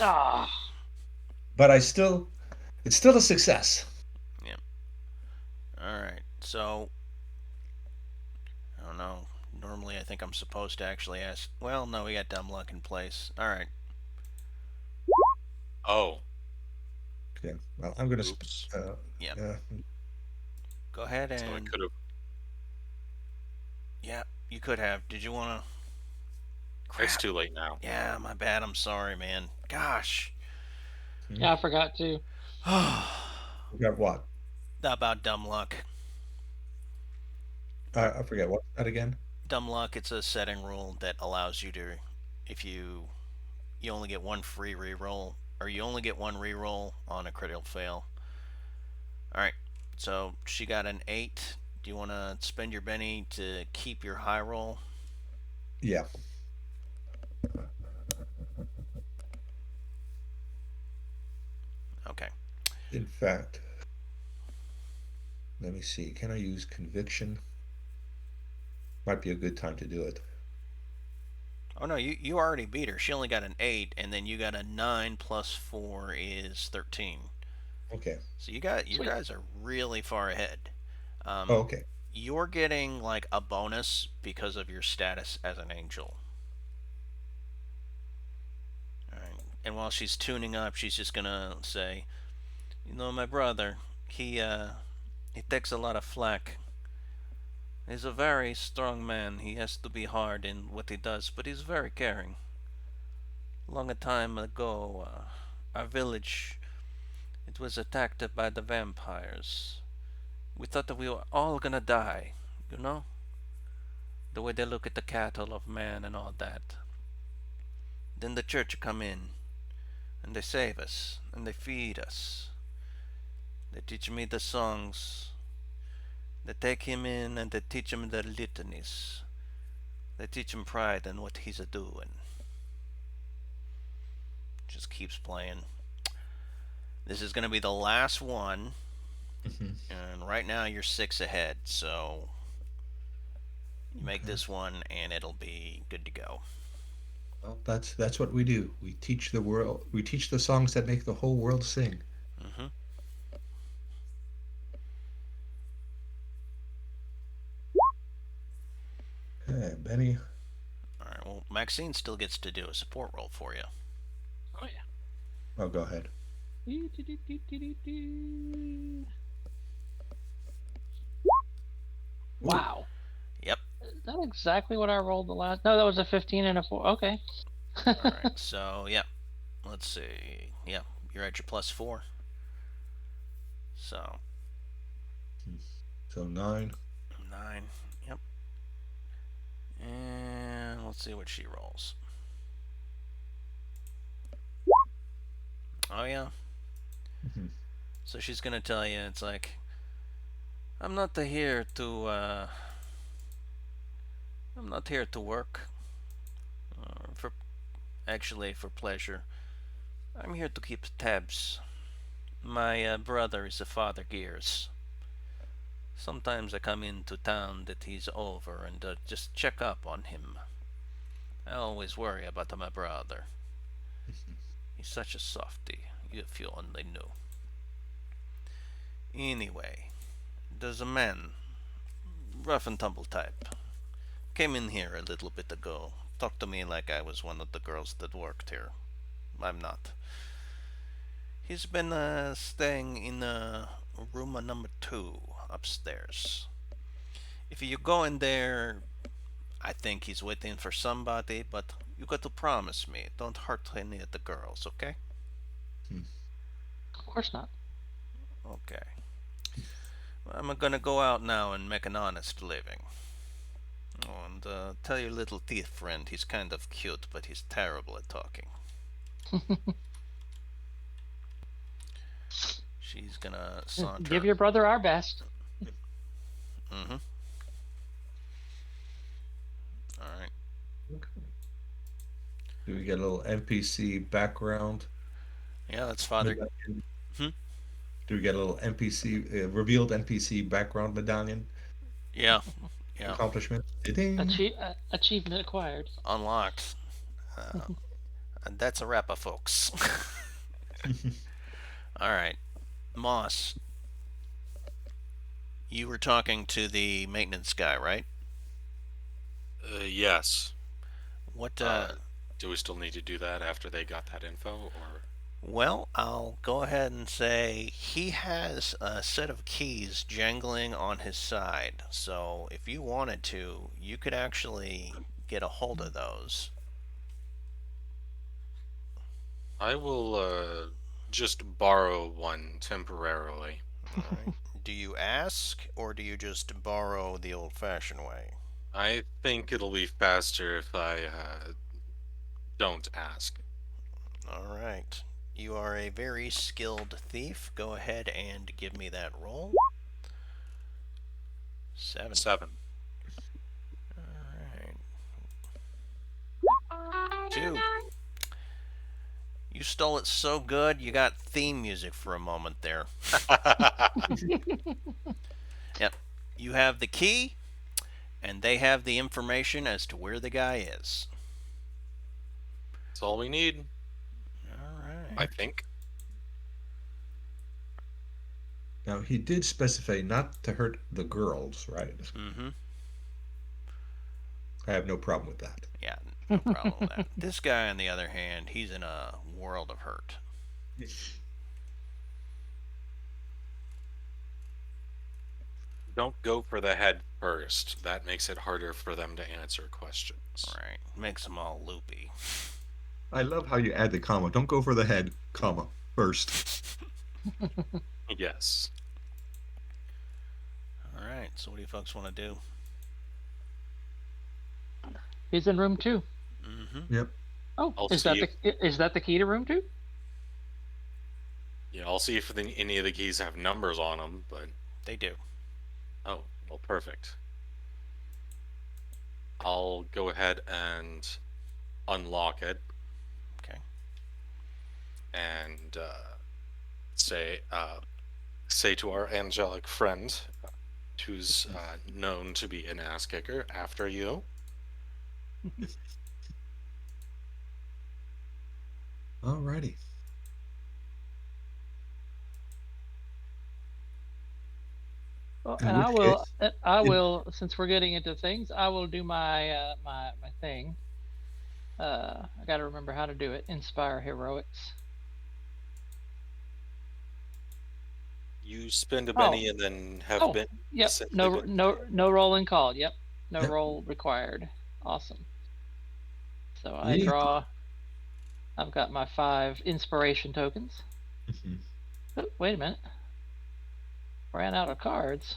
Ah. But it's still a success. Yep. All right, so I don't know. Normally, I think I'm supposed to actually ask. Well, no, we got dumb luck in place. All right. Oh, Okay. Well, I'm gonna. oops. Yep. Yeah. Go ahead So I and. could have. Yeah, you could have. Did you want to? It's too late now. Yeah, my bad. I'm sorry, man. Gosh. Yeah, I forgot to. We got what? About dumb luck. I forget what's that again. Dumb luck. It's a setting rule that allows you to, if you only get one free reroll, or you only get one reroll on a critical fail. All right. So she got an 8. Do you want to spend your Benny to keep your high roll? Yeah. Okay. In fact, let me see. Can I use conviction? Might be a good time to do it. Oh no, you already beat her. She only got an 8, and then you got a 9 plus 4 is 13. Okay. So you guys are really far ahead. Oh, okay. you're getting like a bonus because of your status as an angel. All right. And while she's tuning up, she's just gonna say, my brother, he takes a lot of flack. He's a very strong man. He has to be hard in what he does, but he's very caring. Long a time ago, our village, it was attacked by the vampires. We thought that we were all gonna die, you know? The way they look at the cattle of man and all that. Then the church come in, and they save us, and they feed us. They teach me the songs. They take him in and they teach him the litanies. They teach him pride in what he's a doing. Just keeps playing. This is going to be the last one. And right now you're 6 ahead, so you make this one and it'll be good to go. Well, that's what we do. We teach the world. We teach the songs that make the whole world sing. Mm-hmm. Okay, Benny. All right. Well, Maxine still gets to do a support role for you. Oh yeah. Oh, go ahead. Wow. Yep. Is that exactly what I rolled the last? No, that was a 15 and a 4. Okay. All right. So yeah. Let's see. Yeah, you're at your +4. So. So 9. 9. Yep. And let's see what she rolls. Oh yeah. So she's gonna tell you, it's like, I'm not here to work, for pleasure. I'm here to keep tabs. My brother is a Father Gears. Sometimes I come into town that he's over and just check up on him. I always worry about my brother. He's such a softy, if you only knew. Anyway, there's a man, rough and tumble type, came in here a little bit ago, talked to me like I was one of the girls that worked here. I'm not. He's been staying in room number 2 upstairs. If you go in there, I think he's waiting for somebody, but you got to promise me, don't hurt any of the girls, okay? Of course not. Okay. I'm gonna go out now and make an honest living. Oh, and tell your little thief friend he's kind of cute, but he's terrible at talking. She's gonna saunter. Give your brother our best. Mm-hmm. All right. Okay. Do we get a little NPC background? Yeah, that's Father. Do we get a little NPC revealed NPC background medallion? Yeah. Accomplishment. Achievement acquired. Unlocked. And that's a wrap-up, folks. All right, Moss. You were talking to the maintenance guy, right? Yes. What? Do we still need to do that after they got that info, or? Well, I'll go ahead and say he has a set of keys jangling on his side. So if you wanted to, you could actually get a hold of those. I will just borrow one temporarily. All right. Do you ask, or do you just borrow the old-fashioned way? I think it'll be faster if I don't ask. All right. You are a very skilled thief. Go ahead and give me that roll. 7. 7. All right. 2. You stole it so good, you got theme music for a moment there. Yep. You have the key, and they have the information as to where the guy is. That's all we need. All right. I think. Now, he did specify not to hurt the girls, right? Mm-hmm. I have no problem with that. Yeah, no problem with that. This guy, on the other hand, he's in a world of hurt. Don't go for the head first. That makes it harder for them to answer questions. Right. Makes them all loopy. I love how you add the comma. Don't go for the head, comma, first. Yes. All right. So what do you folks want to do? He's in room 2. Mm-hmm. Yep. Oh, I'll is that see the key to room 2? Yeah, I'll see if any of the keys have numbers on them, but... They do. Oh, well, perfect. I'll go ahead and unlock it. Okay. And say to our angelic friend, who's known to be an ass kicker, after you. Alrighty. Well, In and which I in- will, since we're getting into things, I will do my my thing. I got to remember how to do it. Inspire heroics. You spend a Benny and then have Oh, been. yep. essentially No rolling called. Yep. No Yep. roll required. Awesome. So I Yeah. draw. I've got my 5 inspiration tokens. Mhm. Oh, wait a minute. Ran out of cards.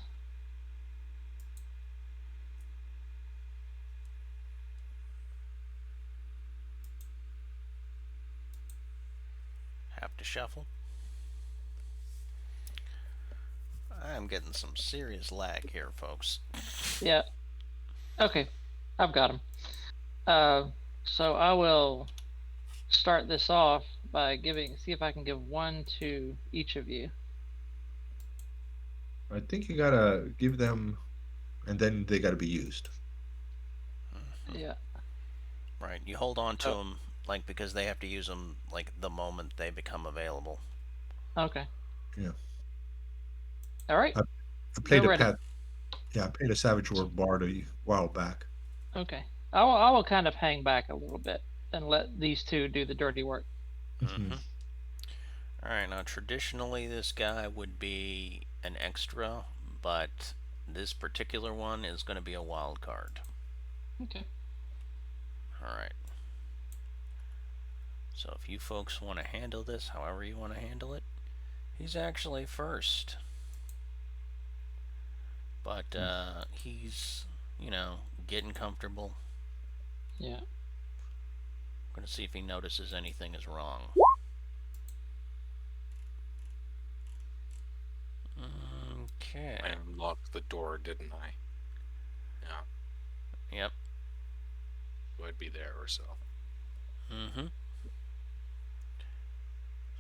Have to shuffle. I'm getting some serious lag here, folks. Yeah. Okay. I've got them. So I will start this off by see if I can give 1 to each of you. I think you gotta give them, and then they gotta be used. Yeah. Right. You hold on to Oh. them, like, because they have to use them, like, the moment they become available. Okay. Yeah. All right. I played Go a ready. I played a Savage World Bard a while back. Okay. I will kind of hang back a little bit and let these 2 do the dirty work. Mm-hmm. All right. Now, traditionally, this guy would be an extra, but this particular one is going to be a wild card. Okay. All right. So if you folks want to handle this however you want to handle it, he's actually first. But he's, getting comfortable. Yeah. I'm going to see if he notices anything is wrong. Okay. I unlocked the door, didn't I? Yeah. Yep. So I'd be there or so. Mm-hmm.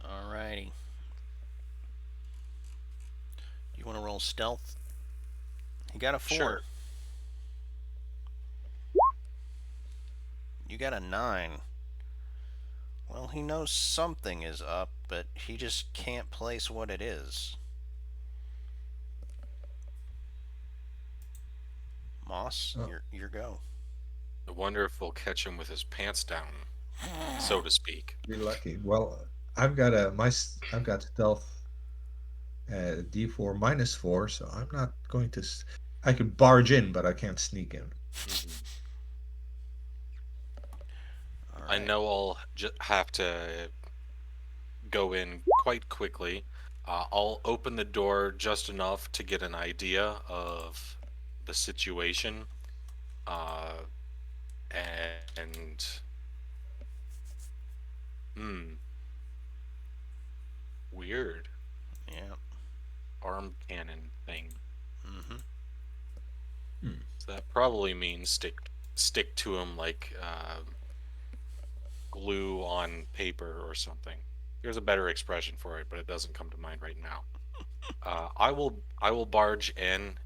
Alrighty. Do you want to roll stealth? He got a 4. Sure. You got a 9. Well, he knows something is up, but he just can't place what it is. Moss, your go. I wonder if we'll catch him with his pants down, so to speak. You're lucky. Well, I've got stealth at D4 -4, so I'm not going to. I could barge in, but I can't sneak in. All I right. know I'll have to go in quite quickly. I'll open the door just enough to get an idea of the situation, and weird. Yeah. Arm cannon thing. Mm-hmm. So that probably means stick to him like glue on paper or something. There's a better expression for it, but it doesn't come to mind right now. I will barge in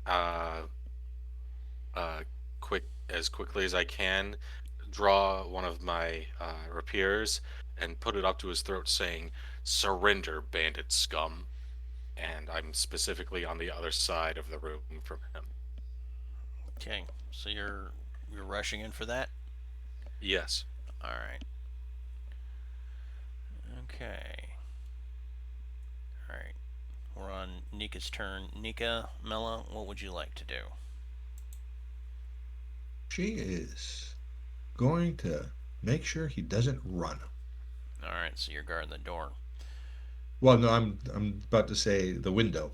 quickly as I can, draw one of my rapiers and put it up to his throat, saying, "Surrender, bandit scum," and I'm specifically on the other side of the room from him. Okay, so you're rushing in for that? Yes. All right. Okay. All right. We're on Nika's turn. Nika, Mela, what would you like to do? She is going to make sure he doesn't run. All right, so you're guarding the door. Well, no, I'm about to say the window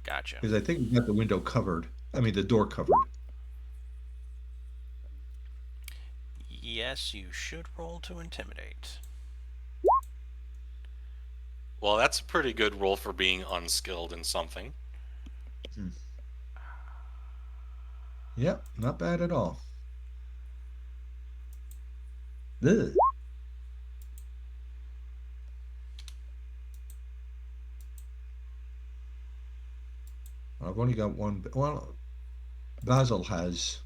Gotcha. because I think we got the window covered. I mean, the door covered. Yes, you should roll to intimidate. Well, that's a pretty good roll for being unskilled in something. Yep, not bad at all. Ugh. I've only got one. Well, Basil has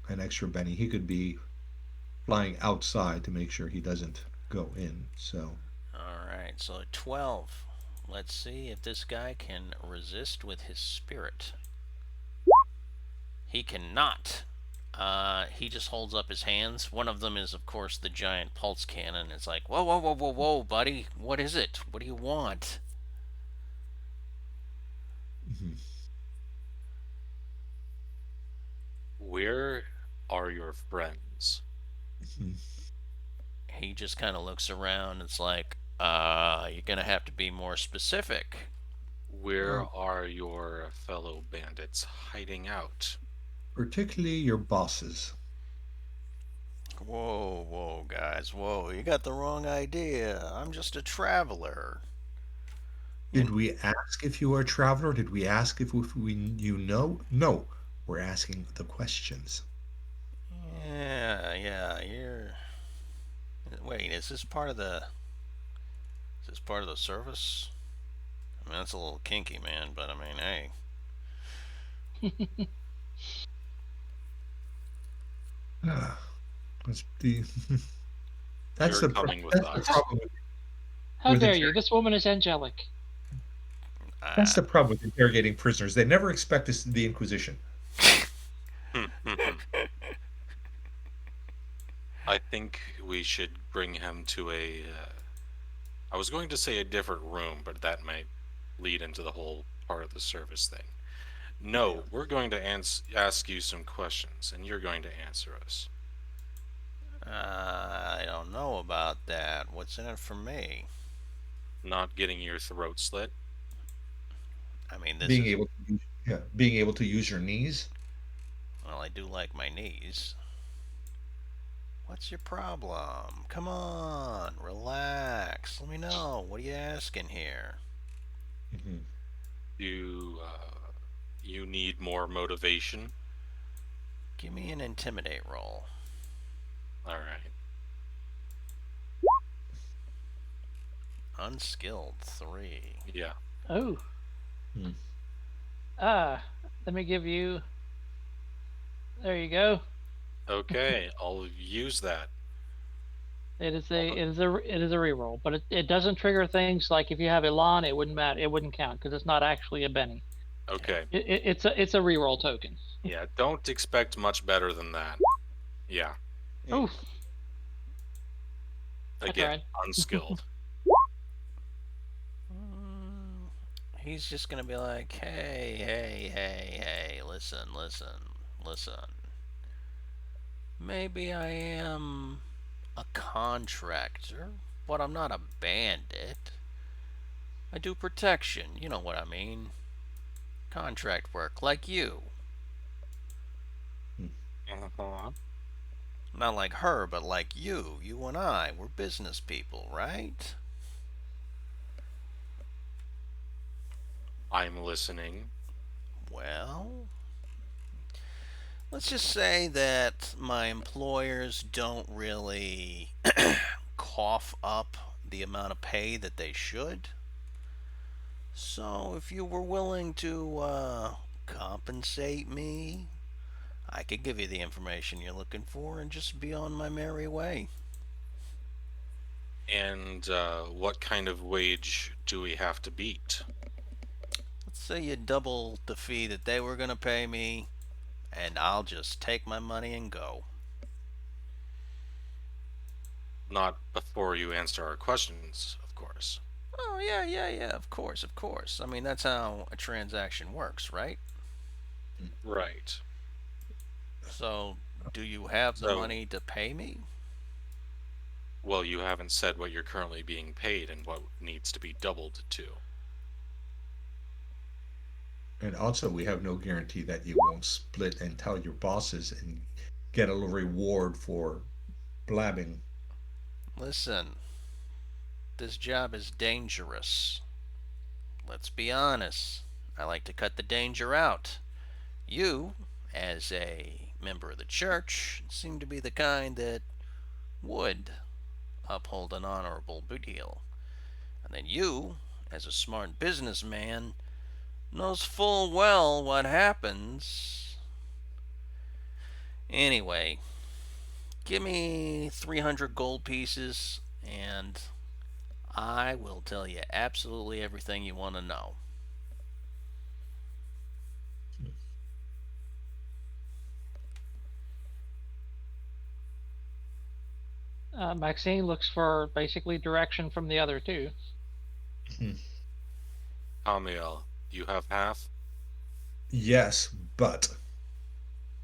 an extra Benny. He could be flying outside to make sure he doesn't go in. So, All right, so 12. Let's see if this guy can resist with his spirit. He cannot. He just holds up his hands. One of them is, of course, the giant pulse cannon. It's like, whoa, whoa, whoa, whoa, whoa, buddy. What is it? What do you want? Where are your friends? He just kind of looks around. It's like, you're going to have to be more specific. Where are your fellow bandits hiding out? particularly your bosses. Whoa, whoa, guys, whoa. You got the wrong idea. I'm just a traveler. Did we ask if you are a traveler? Did we ask if you know? No, we're asking the questions. Yeah, you're... Wait, is this part of the... Is this part of the service? I mean, that's a little kinky, man, but I mean, hey. That's the that's You're the coming with that's us. the problem. How With dare inter- you? This woman is angelic. That's the problem with interrogating prisoners. They never expect us the Inquisition. I think we should bring him to a... I was going to say a different room, but that might lead into the whole part of the service thing. No, we're going to ask you some questions, and you're going to answer us. I don't know about that. What's in it for me? Not getting your throat slit. I mean, this Being is... able to being able to use your knees. Well, I do like my knees. What's your problem? Come on, relax. Let me know. What are you asking here? Mhm. You need more motivation. Give me an intimidate roll. All right. Unskilled 3. Yeah. Oh. Hmm. Let me give you. There you go. Okay, I'll use that. It is a reroll, but it doesn't trigger things like if you have Elan, it wouldn't matter. It wouldn't count because it's not actually a Benny. Okay. It's a reroll token. Yeah, don't expect much better than that. Yeah. Oof. Again, unskilled. He's just gonna be like, hey, listen. Maybe I am a contractor, but I'm not a bandit. I do protection, you know what I mean. Contract work, like you. Uh-huh. Not like her, but like you. You and I, we're business people, right? I'm listening. Well, let's just say that my employers don't really cough up the amount of pay that they should. So if you were willing to compensate me, I could give you the information you're looking for and just be on my merry way. And what kind of wage do we have to beat? Say you double the fee that they were going to pay me, and I'll just take my money and go. Not before you answer our questions, of course. Oh, yeah, of course. I mean, that's how a transaction works, right? Right. So, do you have the So, money to pay me? well, you haven't said what you're currently being paid and what needs to be doubled to. And also, we have no guarantee that you won't split and tell your bosses and get a little reward for blabbing. Listen, this job is dangerous. Let's be honest. I like to cut the danger out. You, as a member of the church, seem to be the kind that would uphold an honorable deal. And then you, as a smart businessman, knows full well what happens. Anyway, give me 300 gold pieces and I will tell you absolutely everything you want to know. Maxine looks for basically direction from the other two. Amiel, you have half? Yes, but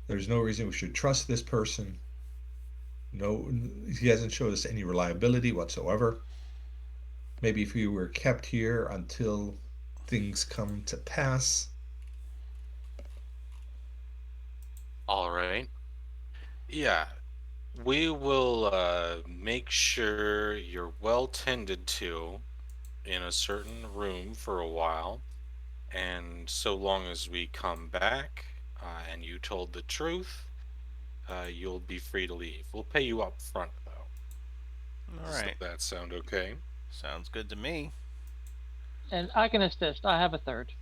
there's no reason we should trust this person. No, he hasn't showed us any reliability whatsoever. Maybe if we were kept here until things come to pass. All right. Yeah, we will make sure you're well tended to in a certain room for a while. And so long as we come back and you told the truth, you'll be free to leave. We'll pay you up front, though. All Does right. that sound okay? Sounds good to me. And I can assist. I have a third.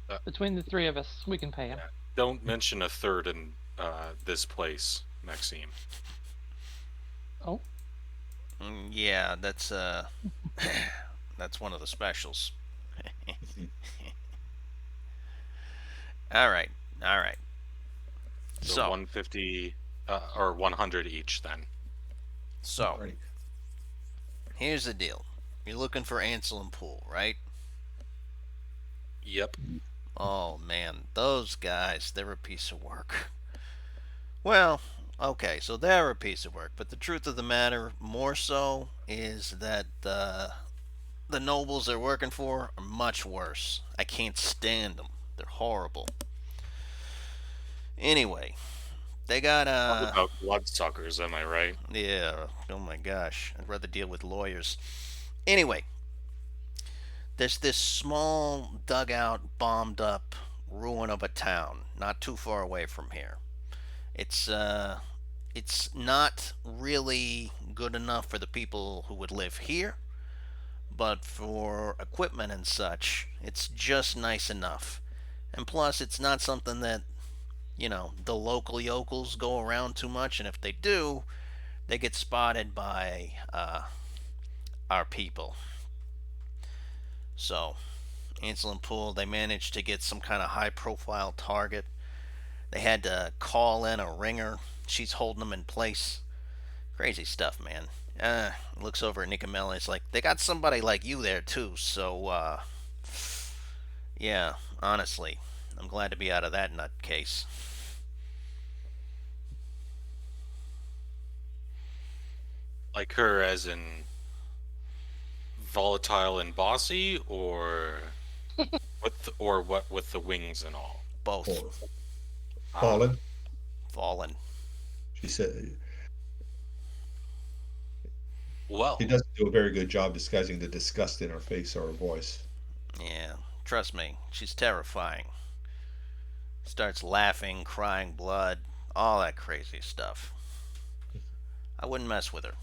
Uh, Between the three of us, we can pay him. Yeah. Don't mention a third in this place, Maxime. Oh, Yeah, that's that's one of the specials. All right. So So, 150 or 100 each then. so Alrighty. here's the deal. You're looking for Ansel Poole, right? Yep. Oh man, those guys, they're a piece of work. Well, okay, so they're a piece of work, but the truth of the matter, more so, is that the nobles they're working for are much worse. I can't stand them. They're horrible. Anyway, they got Talk about bloodsuckers, am I right? yeah. Oh my gosh, I'd rather deal with lawyers. Anyway, there's this small dugout, bombed up ruin of a town, not too far away from here. It's not really good enough for the people who would live here, but for equipment and such, it's just nice enough. And plus, it's not something that, the local yokels go around too much, and if they do, they get spotted by our people. So, Ansel and Poole, they managed to get some kind of high profile target. They had to call in a ringer. She's holding them in place. Crazy stuff, man. Looks over at Nicomella. It's like, they got somebody like you there, too. So, yeah, honestly, I'm glad to be out of that nutcase. Like her as in volatile and bossy, or what with the wings and all? Both. Fallen. Fallen. She said Well, she doesn't do a very good job disguising the disgust in her face or her voice. Yeah, trust me, she's terrifying. Starts laughing, crying blood, all that crazy stuff. I wouldn't mess with her.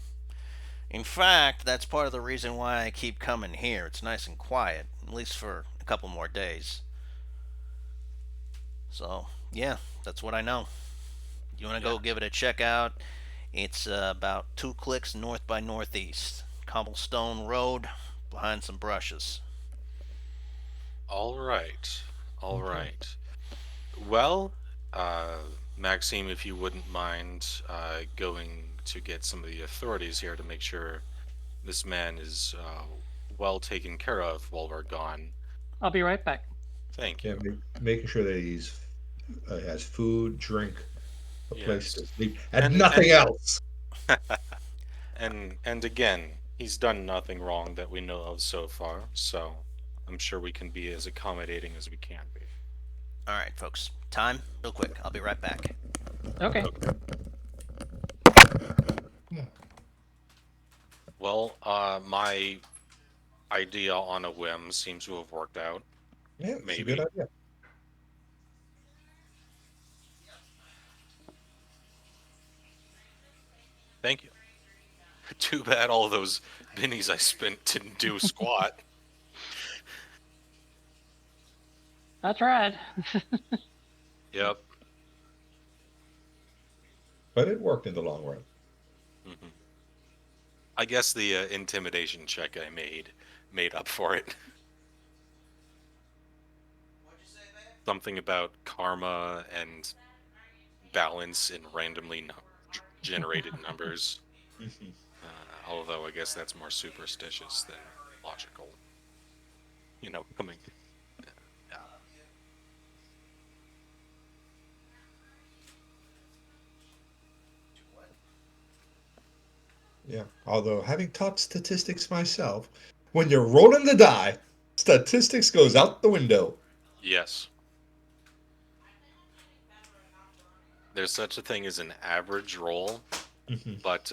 In fact, that's part of the reason why I keep coming here. It's nice and quiet, at least for a couple more days. So, yeah, that's what I know. You want to go give it a check out? It's about 2 clicks north by northeast. Cobblestone Road, behind some brushes. All right. All Okay. right. Well, Maxime, if you wouldn't mind going to get some of the authorities here to make sure this man is well taken care of while we're gone. I'll be right back. Thank Yeah, you. making sure that he's has food, drink, a place to Yes. sleep, and And nothing and else. and again, he's done nothing wrong that we know of so far, so I'm sure we can be as accommodating as we can be. All right, folks. Time, real quick. I'll be right back. Okay. Yeah. Well, my idea on a whim seems to have worked out. Yeah, it's a good Maybe. idea. Thank you. Too bad all those bennies I spent didn't do squat. I tried. Yep. But it worked in the long run. hmm I guess the intimidation check I made up for it. Something about karma and balance in randomly generated numbers. Although I guess that's more superstitious than logical. Coming. Yeah. Yeah. Although having taught statistics myself, when you're rolling the die, statistics goes out the window. Yes. There's such a thing as an average roll, Mm-hmm. but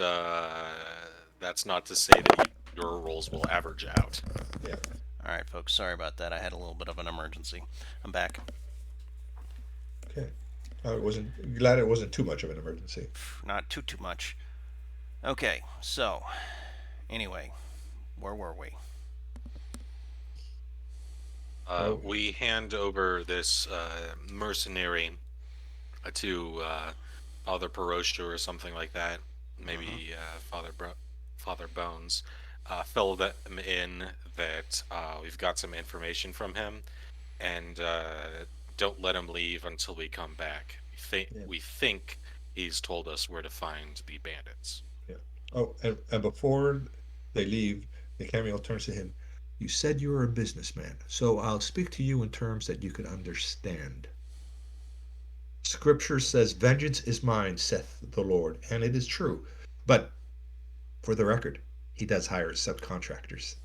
that's not to say that your rolls will average out. Yeah. All right, folks. Sorry about that. I had a little bit of an emergency. I'm back. Okay. Glad it wasn't too much of an emergency. Not too much. Okay. So, anyway, where were we? We hand over this mercenary to Father Perosha or something like that. Maybe Father Bones. Fill them in that we've got some information from him, and don't let him leave until we come back. Yeah. We think he's told us where to find the bandits. Yeah. Oh, and before they leave, the cameo turns to him. You said you were a businessman, so I'll speak to you in terms that you can understand. Scripture says, "Vengeance is mine," saith the Lord, and it is true. But for the record, he does hire subcontractors.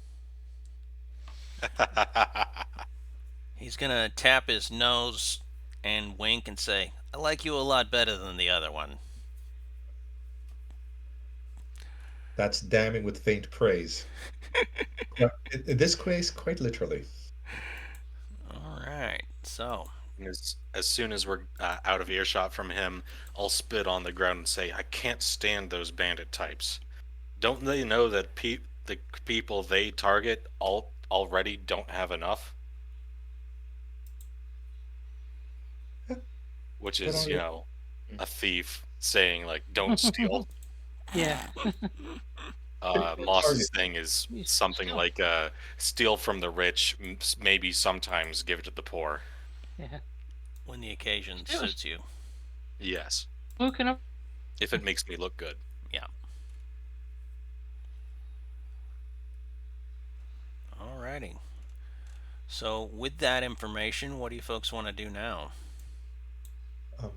He's gonna tap his nose and wink and say, "I like you a lot better than the other one." That's damning with faint praise. Yeah, in this case, quite literally. All right. So, As soon as we're out of earshot from him, I'll spit on the ground and say, "I can't stand those bandit types. Don't they know that the people they target already don't have enough?" Yeah, Which good is, on you. a thief saying like, "Don't steal." Yeah. Moss's Target. thing is You something steal. like steal from the rich, maybe sometimes give it to the poor. Yeah. when the occasion Steal. suits you. Yes, Who can? if it makes me look good. Yeah. Alrighty. So, with that information, what do you folks want to do now? Um,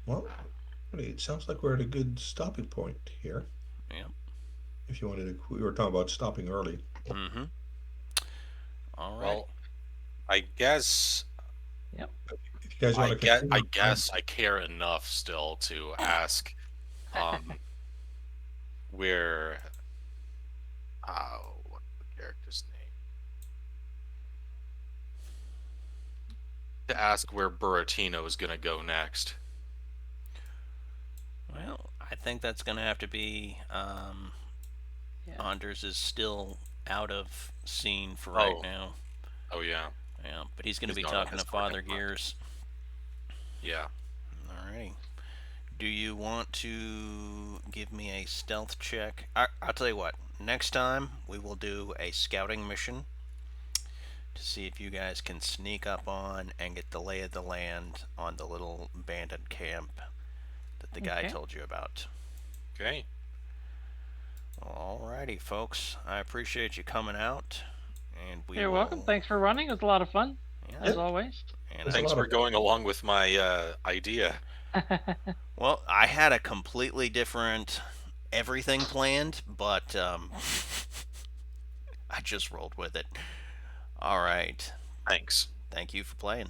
well, it sounds like we're at a good stopping point here. Yep. If you wanted to, we were talking about stopping early. Mm-hmm. All right. Well, I guess Yep. If you guys want to continue, I guess I care enough still to ask, where, what's the character's name? To ask where Buritino is gonna go next. Well, I think that's going to have to be. Yeah. Anders is still out of scene for right Oh. now. Oh yeah, Yeah, but he's going to He's be gone on talking his to Father freaking hunt. Gears. yeah. Alrighty. Do you want to give me a stealth check? I'll tell you what. Next time we will do a scouting mission to see if you guys can sneak up on and get the lay of the land on the little abandoned camp that the guy Okay. told you about. Okay. Alrighty, folks. I appreciate you coming out, and You're welcome. Thanks for running. It was a lot of fun, Yeah, as always. and There's a Thanks lot for of- going along with my idea. well, I had a completely different everything planned, but I just rolled with it. All right. Thanks. Thank you for playing.